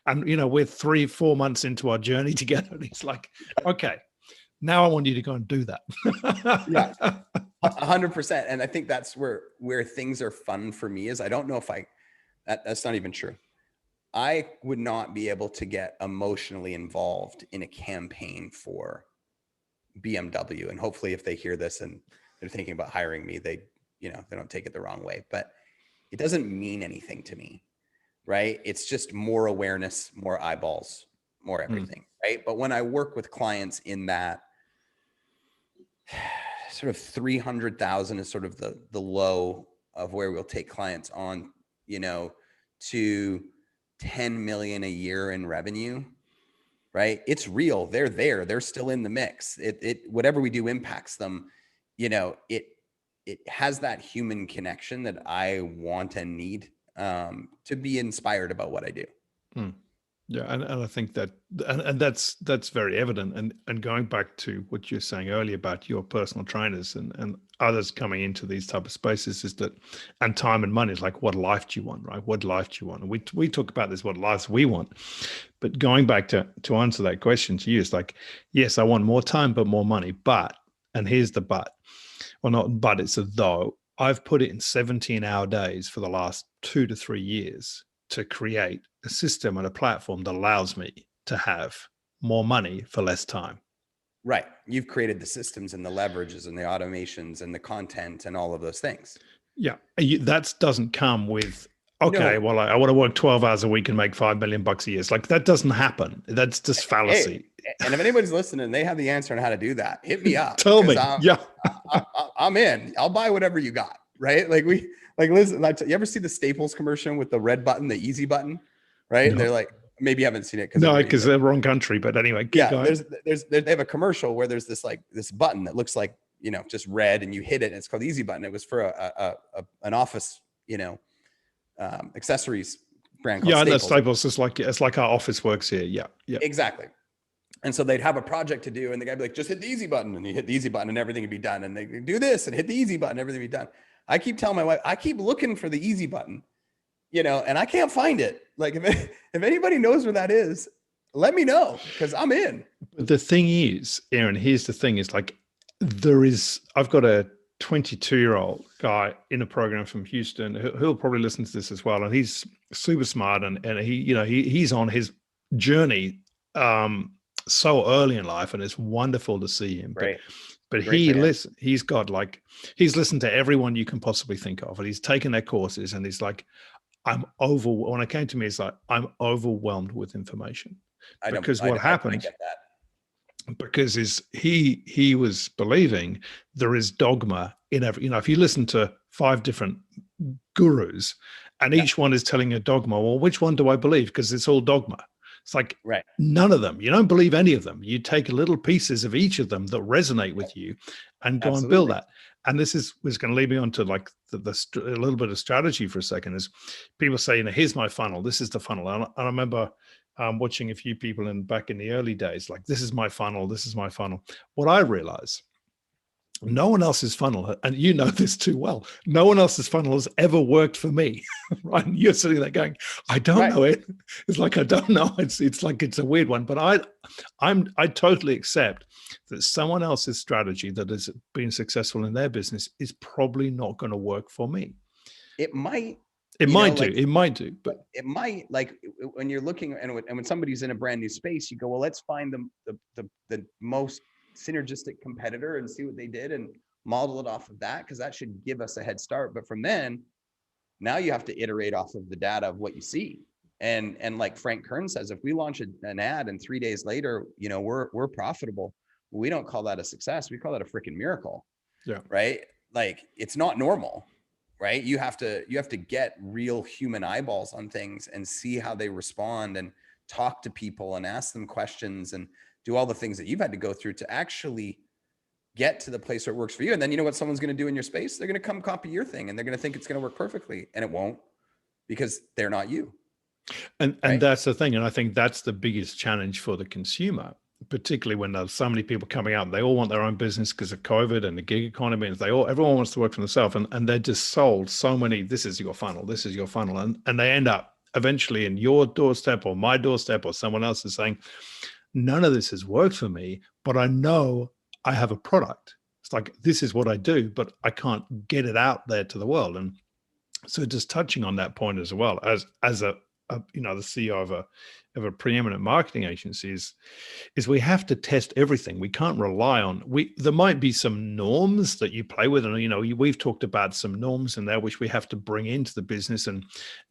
3-4 months into our journey together. And he's like, okay, now I want you to go and do that. Yeah, 100%. And I think that's where things are fun for me is I don't know if that's not even true. I would not be able to get emotionally involved in a campaign for BMW. And hopefully if they hear this and they're thinking about hiring me, they don't take it the wrong way, but it doesn't mean anything to me, right? It's just more awareness, more eyeballs, more everything, right? But when I work with clients in that sort of 300,000 is sort of the low of where we'll take clients on, to 10 million a year in revenue, right? It's real. They're there. They're still in the mix. Whatever we do impacts them. It has that human connection that I want and need to be inspired about what I do. Yeah, and I think that, and that's very evident. And going back to what you're saying earlier about your personal trainers and others coming into these type of spaces is that, and time and money is like, what life do you want, right? What life do you want? And we talk about this, what lives we want. But going back to answer that question to you, it's like, yes, I want more time, but more money. But, and here's the but, well, not but, it's a though. I've put it in 17-hour days for the last 2 to 3 years to create a system and a platform that allows me to have more money for less time. Right. You've created the systems and the leverages and the automations and the content and all of those things. Yeah. That doesn't come with, okay, well, I want to work 12 hours a week and make $5 million a year. It's like, that doesn't happen. That's just fallacy. Hey, and if anybody's listening, they have the answer on how to do that, hit me up. Tell me. I'm in. I'll buy whatever you got. Right. Listen, you ever see the Staples commercial with the red button, the easy button? Right. No. And they're like, maybe you haven't seen it. Because they're wrong country. But anyway, they have a commercial where there's this button that looks like, just red, and you hit it and it's called the easy button. It was for an office, accessories brand called Staples. That's Staples. It's like our office works here. Yeah. Exactly. And so they'd have a project to do, and the guy'd be like, just hit the easy button, and you hit the easy button and everything would be done. And they do this and hit the easy button, everything would be done. I keep telling my wife, I keep looking for the easy button, and I can't find it. Like if anybody knows where that is, let me know, because I'm in. But the thing is, Aaron, here's the thing is like, I've got a 22-year-old guy in a program from Houston who'll probably listen to this as well. And he's super smart. And he's on his journey so early in life, and it's wonderful to see him. Right. But he's listened to everyone you can possibly think of, and he's taken their courses, and he's like, when it came to me, it's like, I'm overwhelmed with information. Because what happened, because he was believing there is dogma in every, if you listen to 5 different gurus and each one is telling a dogma, well, which one do I believe? Because it's all dogma. It's like, none of them. You don't believe any of them. You take little pieces of each of them that resonate with you and go and build that. And this was going to lead me on to like a little bit of strategy for a second. Is people say, here's my funnel. This is the funnel. And I remember watching a few people back in the early days, like, this is my funnel. This is my funnel. What I realized, no one else's funnel, and you know this too well, no one else's funnel has ever worked for me. Right? And you're sitting there going, I don't know it. It's like, I don't know. It's like, it's a weird one, but I totally accept that someone else's strategy that has been successful in their business is probably not going to work for me. It might. It might do, but it might, like when you're looking and when somebody's in a brand new space, you go, well, let's find the most synergistic competitor and see what they did and model it off of that, because that should give us a head start. But from then, now you have to iterate off of the data of what you see. And like Frank Kern says, if we launch an ad and 3 days later, we're profitable, we don't call that a success. We call that a freaking miracle. Yeah. Right. Like it's not normal, right? You have to get real human eyeballs on things and see how they respond and talk to people and ask them questions and do all the things that you've had to go through to actually get to the place where it works for you. And then you know what someone's going to do in your space? They're going to come copy your thing and they're going to think it's going to work perfectly, and it won't, because they're not you. And that's the thing. And I think that's the biggest challenge for the consumer, particularly when there's so many people coming out. They all want their own business because of COVID and the gig economy. And everyone wants to work for themselves. And they're just sold so many, this is your funnel, this is your funnel. And they end up eventually in your doorstep or my doorstep or someone else is saying, none of this has worked for me, but I know I have a product. It's like, this is what I do, but I can't get it out there to the world. And so just touching on that point as well, as the CEO of a preeminent marketing agency is we have to test everything. We can't rely on, there might be some norms that you play with. And, we've talked about some norms in there, which we have to bring into the business, and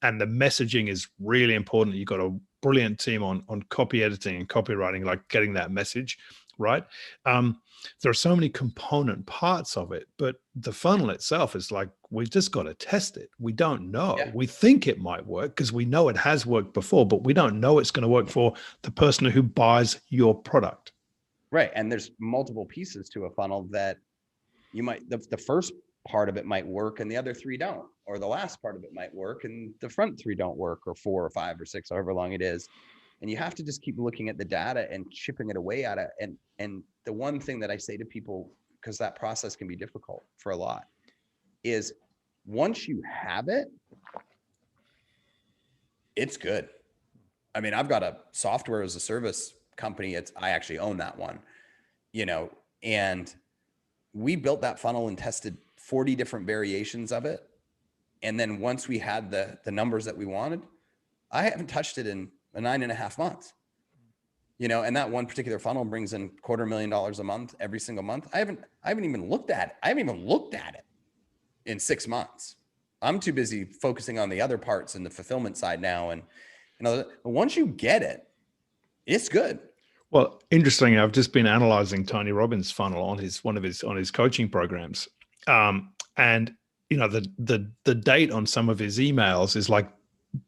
the messaging is really important. You've got a brilliant team on copy editing and copywriting, like getting that message right. There are so many component parts of it, but the funnel itself is like, we've just got to test it. We don't know. Yeah. We think it might work because we know it has worked before, but we don't know it's going to work for the person who buys your product. Right. And there's multiple pieces to a funnel that you might, the first part of it might work and the other three don't, or the last part of it might work and the front three don't work, or 4 or 5 or 6, however long it is. And you have to just keep looking at the data and chipping it away at it. And the one thing that I say to people, because that process can be difficult for a lot, is once you have it, it's good. I mean, I've got a software as a service company. I actually own that one, and we built that funnel and tested 40 different variations of it. And then once we had the numbers that we wanted, I haven't touched it in 9.5 months, and that one particular funnel brings in $250,000 a month, every single month. I haven't even looked at it. I haven't even looked at it in 6 months. I'm too busy focusing on the other parts and the fulfillment side now. And, once you get it, it's good. Well, interesting. I've just been analyzing Tony Robbins' funnel on his coaching programs. And the date on some of his emails is like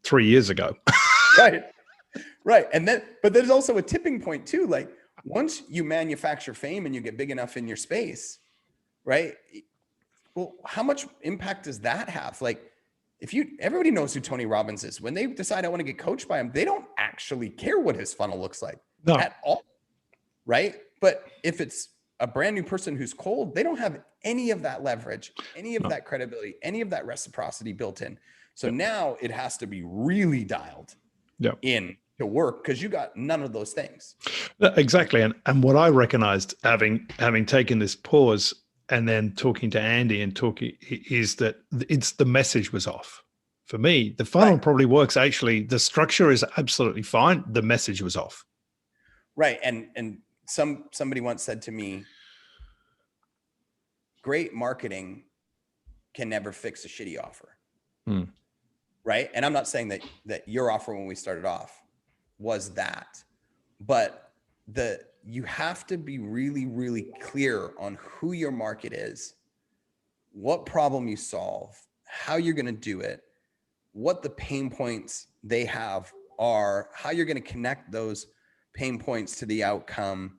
3 years ago. Right. And then, but there's also a tipping point too. Like once you manufacture fame and you get big enough in your space, right? Well, how much impact does that have? Like everybody knows who Tony Robbins is. When they decide I want to get coached by him, they don't actually care what his funnel looks like at all. Right. But if it's a brand new person who's cold, they don't have any of that leverage, any of that credibility, any of that reciprocity built in. So now it has to be really dialed in to work, because you got none of those things. Exactly. And what I recognized having taken this pause and then talking to Andy is that it's the message was off. For me, the funnel probably works. Actually, the structure is absolutely fine. The message was off. Right. And somebody once said to me, great marketing can never fix a shitty offer. Right. And I'm not saying that your offer when we started off was that, but you have to be really, really clear on who your market is, what problem you solve, how you're going to do it, what the pain points they have are, how you're going to connect those pain points to the outcome,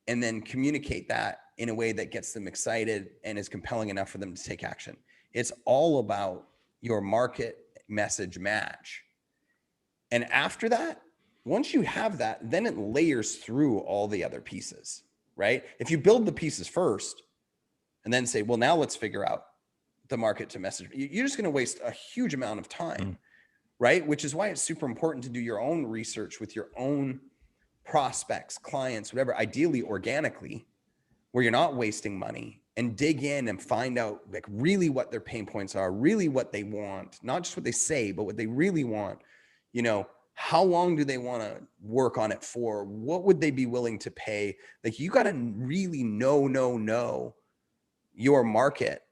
and then communicate that in a way that gets them excited and is compelling enough for them to take action. It's all about your market message match. And after that, once you have that, then it layers through all the other pieces, right? If you build the pieces first and then say, well, now let's figure out the market to message, you're just going to waste a huge amount of time, right? Which is why it's super important to do your own research with your own prospects, clients, whatever, ideally organically, where you're not wasting money, and dig in and find out like really what their pain points are, really what they want, not just what they say, but what they really want. How long do they want to work on it for? What would they be willing to pay? Like you got to really know your market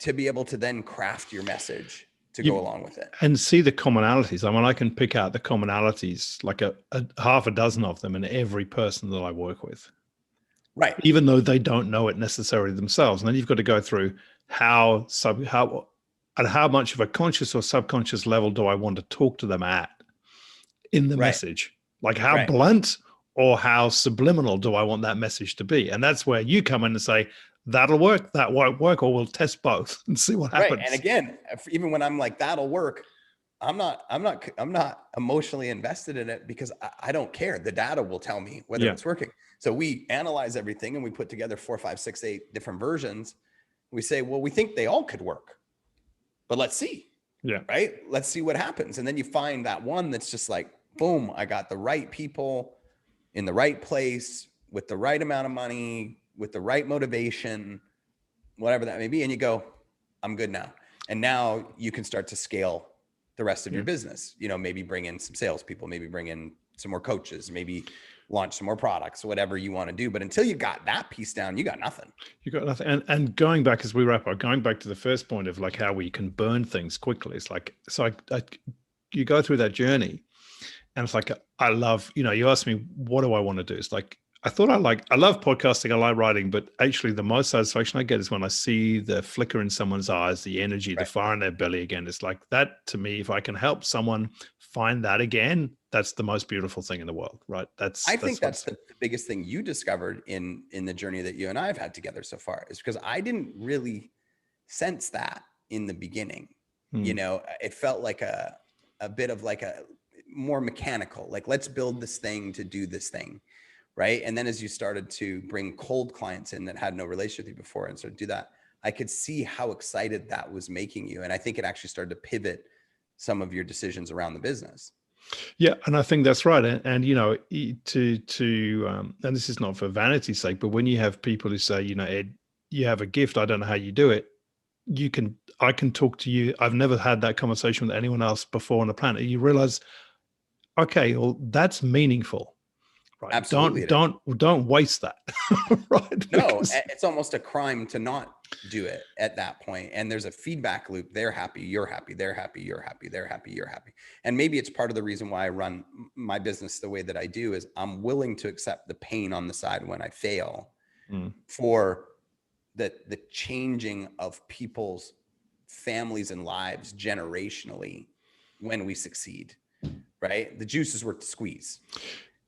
to be able to then craft your message to go along with it. And see the commonalities. I mean, I can pick out the commonalities, like a half a dozen of them in every person that I work with. Right. even though they don't know it necessarily themselves. And then you've got to go through at how much of a conscious or subconscious level do I want to talk to them at in the Right. message? Like how Right. blunt or how subliminal do I want that message to be? And that's where you come in and say, that'll work, that won't work, or we'll test both and see what happens. Right. And again, even when I'm like, that'll work, I'm not emotionally invested in it because I don't care. The data will tell me whether it's working. So we analyze everything and we put together 4, 5, 6, 8 different versions. We say, well, we think they all could work, but let's see. Yeah. Right. Let's see what happens. And then you find that one that's just like, boom, I got the right people in the right place with the right amount of money, with the right motivation, whatever that may be. And you go, I'm good now. And now you can start to scale the rest of your business, maybe bring in some salespeople, maybe bring in some more coaches, maybe launch some more products, whatever you want to do. But until you got that piece down, you got nothing. You got nothing. And going back as we wrap up, going back to the first point of like how we can burn things quickly. It's like, so you go through that journey and it's like, I love, you ask me, what do I want to do? It's like, I love podcasting, I like writing, but actually the most satisfaction I get is when I see the flicker in someone's eyes, the energy, the fire in their belly again. It's like that to me, if I can help someone find that again, that's the most beautiful thing in the world, right? I think that's the biggest thing you discovered in the journey that you and I have had together so far, is because I didn't really sense that in the beginning. It felt like a bit of like a more mechanical, like let's build this thing to do this thing. Right. And then as you started to bring cold clients in that had no relationship with you before and sort of do that, I could see how excited that was making you. And I think it actually started to pivot some of your decisions around the business. Yeah. And I think that's right. And and this is not for vanity's sake, but when you have people who say, Ed, you have a gift, I don't know how you do it. I can talk to you. I've never had that conversation with anyone else before on the planet. You realize, okay, well, that's meaningful. Right. Absolutely. Don't waste that. Right. No, it's almost a crime to not do it at that point. And there's a feedback loop. They're happy, you're happy, they're happy, you're happy, they're happy, you're happy. And maybe it's part of the reason why I run my business the way that I do is I'm willing to accept the pain on the side when I fail for the changing of people's families and lives generationally when we succeed, right? The juice is worth the squeeze.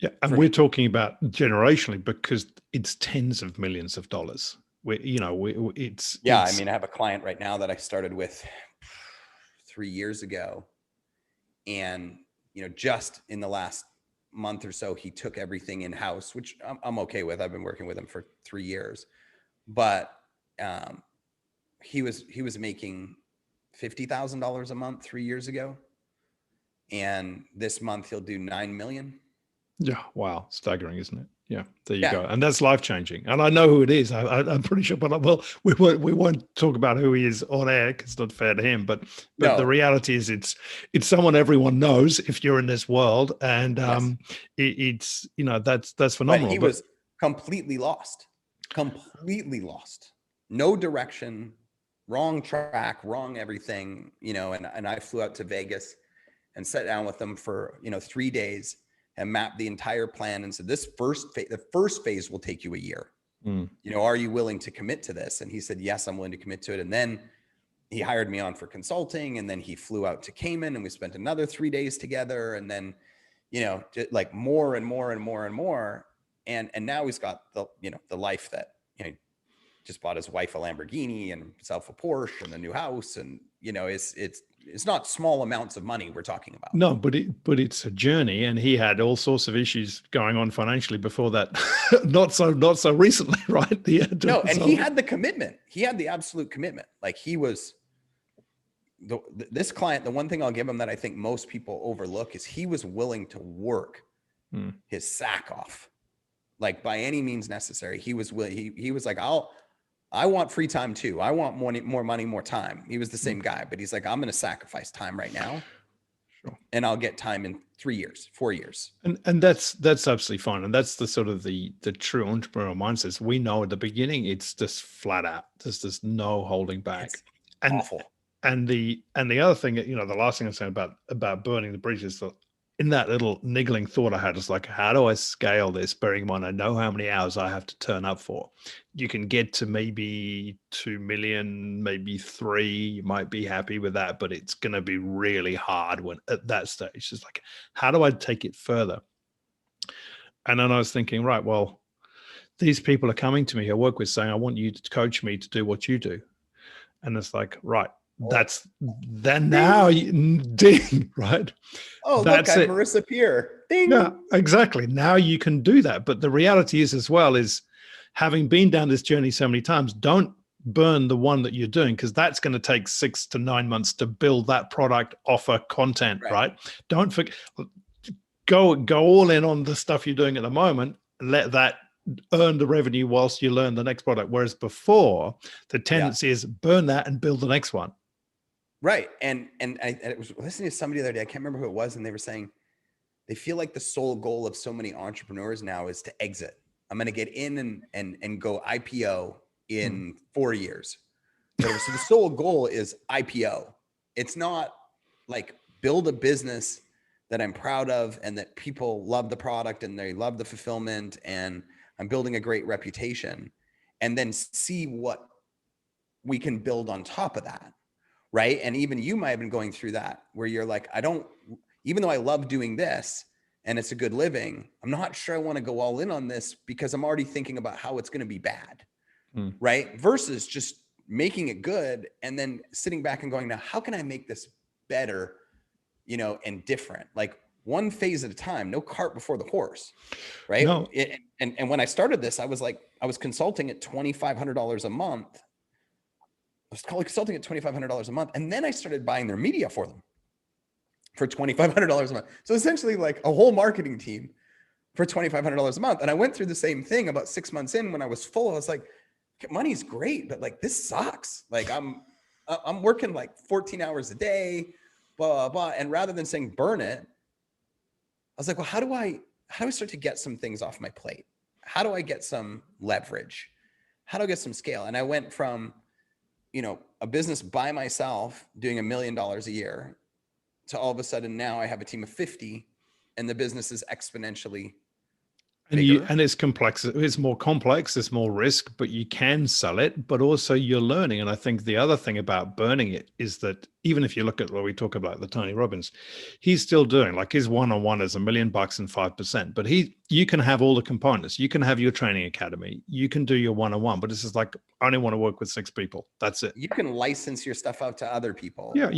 Yeah, and we're talking about generationally because it's tens of millions of dollars. I have a client right now that I started with 3 years ago, and just in the last month or so, he took everything in house, which I'm okay with. I've been working with him for 3 years, but he was making $50,000 a month 3 years ago, and this month he'll do 9 million. Yeah. Wow. Staggering, isn't it? Yeah. There you go. And that's life-changing. And I know who it is. I'm pretty sure, but we won't talk about who he is on air because it's not fair to him. But no. The reality is it's someone everyone knows if you're in this world. And it's, that's phenomenal. But he was completely lost. No direction, wrong track, wrong everything, and I flew out to Vegas and sat down with them for, 3 days and mapped the entire plan and said, the first phase will take you a year. Are you willing to commit to this? And he said, yes, I'm willing to commit to it. And then he hired me on for consulting, and then he flew out to Cayman and we spent another 3 days together. And then, like more and more and more and more. And now he's got the life that, just bought his wife a Lamborghini and himself a Porsche and a new house. And, it's not small amounts of money we're talking about. No, but it's a journey, and he had all sorts of issues going on financially before that. not so recently, right? He had the commitment. He had the absolute commitment. Like he was this client. The one thing I'll give him that I think most people overlook is he was willing to work his sack off, like by any means necessary. He was willing. He was like, I want free time too. I want more money, more time. He was the same guy, but he's like, I'm going to sacrifice time right now, and I'll get time in 3 years, 4 years. And that's absolutely fine. And that's the sort of the true entrepreneurial mindset. We know at the beginning, it's just flat out. There's no holding back. It's awful. And the other thing, the last thing I'm saying about burning the bridges, in that little niggling thought I had, it's like, how do I scale this? Bearing in mind, I know how many hours I have to turn up for. You can get to maybe 2 million, maybe 3. You might be happy with that, but it's going to be really hard when at that stage. It's like, how do I take it further? And then I was thinking, right, well, these people are coming to me I work with saying, I want you to coach me to do what you do. And it's like, right, that's then now you ding, right? Oh, That's look, I'm it. Marissa Peer. Ding. Yeah, exactly. Now you can do that. But the reality is as well is having been down this journey so many times, don't burn the one that you're doing, because that's going to take 6 to 9 months to build that product, offer, content, right? Don't forget, go all in on the stuff you're doing at the moment, and let that earn the revenue whilst you learn the next product. Whereas before, the tendency is burn that and build the next one. Right. And I was listening to somebody the other day, I can't remember who it was, and they were saying they feel like the sole goal of so many entrepreneurs now is to exit. I'm going to get in and go IPO in 4 years. So the sole goal is IPO. It's not like build a business that I'm proud of and that people love the product and they love the fulfillment and I'm building a great reputation, and then see what we can build on top of that. Right. And even you might have been going through that where you're like, even though I love doing this and it's a good living, I'm not sure I want to go all in on this because I'm already thinking about how it's going to be bad. Right. Versus just making it good and then sitting back and going, now, how can I make this better, and different? Like one phase at a time, no cart before the horse. Right. No. And when I started this, I was consulting at $2,500 a month. I was consulting at $2,500 a month. And then I started buying their media for them for $2,500 a month. So essentially like a whole marketing team for $2,500 a month. And I went through the same thing about 6 months in when I was full. I was like, money's great, but like, this sucks. Like I'm working like 14 hours a day, blah, blah, blah. And rather than saying burn it, I was like, well, how do I start to get some things off my plate? How do I get some leverage? How do I get some scale? And I went from, a business by myself doing $1 million a year to all of a sudden now I have a team of 50 and the business is exponentially bigger. And it's complex. It's more complex. There's more risk, but you can sell it, but also you're learning. And I think the other thing about burning it is that even if you look at what we talk about, the Tony Robbins, he's still doing like his one-on-one is $1 million and 5%, but you can have all the components. You can have your training academy. You can do your one-on-one, but this is like, I only want to work with 6 people. That's it. You can license your stuff out to other people. Yeah.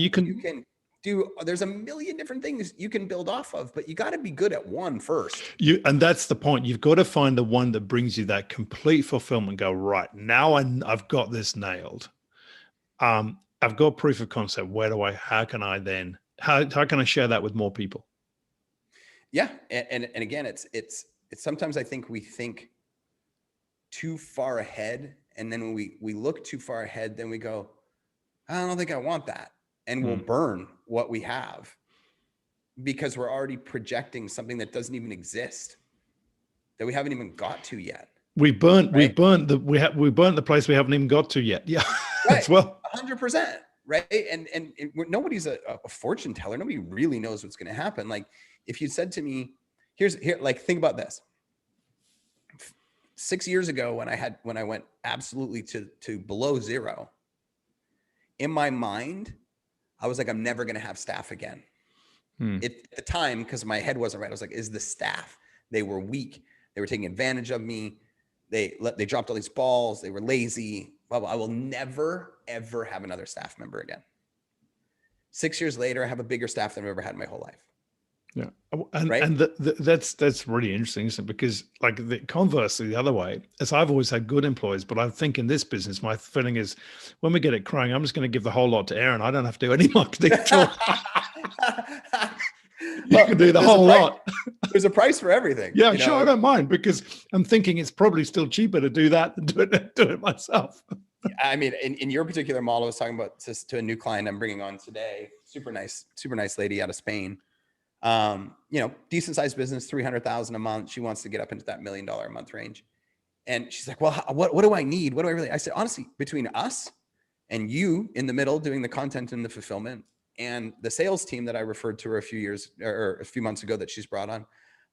There's a million different things you can build off of, but you got to be good at one first. And that's the point. You've got to find the one that brings you that complete fulfillment. Go, right, now I've got this nailed. I've got proof of concept. How can I share that with more people? Yeah. And again, it's sometimes I think we think too far ahead. And then when we look too far ahead, then we go, I don't think I want that. And we'll burn what we have because we're already projecting something that doesn't even exist, that we haven't even got to yet. We burnt the place we haven't even got to yet. Yeah. Right. As well. 100%. Right. And nobody's a fortune teller. Nobody really knows what's going to happen. Like if you said to me, think about this. 6 years ago when I went absolutely to below zero, in my mind, I was like, I'm never going to have staff again. At the time, because my head wasn't right, I was like, is the staff? They were weak. They were taking advantage of me. They dropped all these balls. They were lazy. Blah, blah. I will never, ever have another staff member again. 6 years later, I have a bigger staff than I've ever had in my whole life. Yeah. And that's really interesting, isn't it? Because like the conversely, the other way, as I've always had good employees, but I think in this business, my feeling is when we get it crying, I'm just going to give the whole lot to Aaron. I don't have to do any marketing at all. You can do the whole lot. There's a price for everything. Yeah, sure. I don't mind because I'm thinking it's probably still cheaper to do that than do it myself. I mean, in your particular model, I was talking about to a new client I'm bringing on today. Super nice lady out of Spain. Decent sized business, 300,000 a month. She wants to get up into that $1 million a month range. And she's like, well, what do I need? What do I really, I said, honestly, between us and you in the middle, doing the content and the fulfillment, And the sales team that I referred to her a few months ago that she's brought on,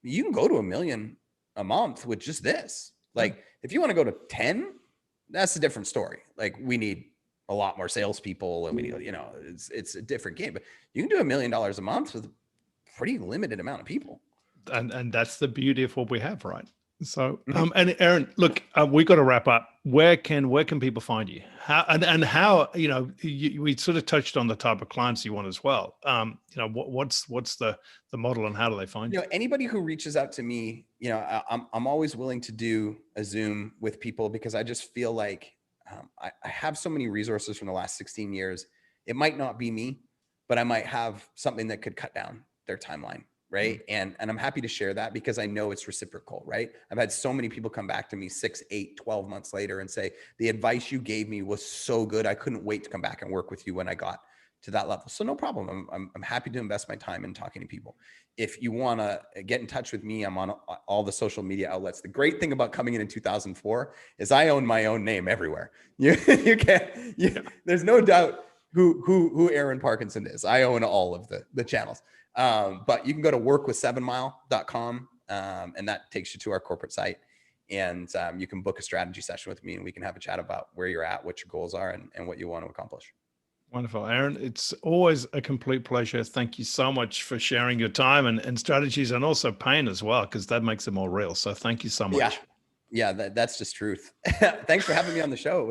you can go to $1 million a month with just this. Like, if you want to go to 10, that's a different story. Like, we need a lot more salespeople, and we need, you know, it's a different game. But you can do $1 million a month with a pretty limited amount of people. And that's the beauty of what we have, right? So, and Aaron, look, we got to wrap up. Where can people find you? How, you know, we sort of touched on the type of clients you want as well. You know, what's the model, and how do they find you? You know, anybody who reaches out to me, you know, I'm always willing to do a Zoom with people, because I just feel like I have so many resources from the last 16 years. It might not be me, but I might have something that could cut down their timeline. Right. And I'm happy to share that, because I know it's reciprocal. Right. I've had so many people come back to me 6, 8, 12 months later and say, the advice you gave me was so good, I couldn't wait to come back and work with you when I got to that level. So no problem. I'm happy to invest my time in talking to people. If you want to get in touch with me, I'm on all the social media outlets. The great thing about coming in 2004 is I own my own name everywhere. There's no doubt who Aaron Parkinson is. I own all of the channels. But you can go to workwith7mile.com, and that takes you to our corporate site, and you can book a strategy session with me, and we can have a chat about where you're at, what your goals are, and what you want to accomplish. Wonderful. Aaron, it's always a complete pleasure. Thank you so much for sharing your time and strategies, and also pain as well, because that makes it more real. So thank you so much. Yeah, that's just truth. Thanks for having me on the show.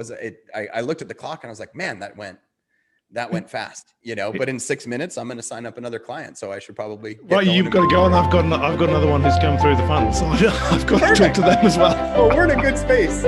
I looked at the clock and I was like, man, that went fast, you know, but in 6 minutes, I'm going to sign up another client. So I should probably. Well, you've got to go, and I've got another one who's come through the funnel. So I've got to talk to them as well. Well, we're in a good space.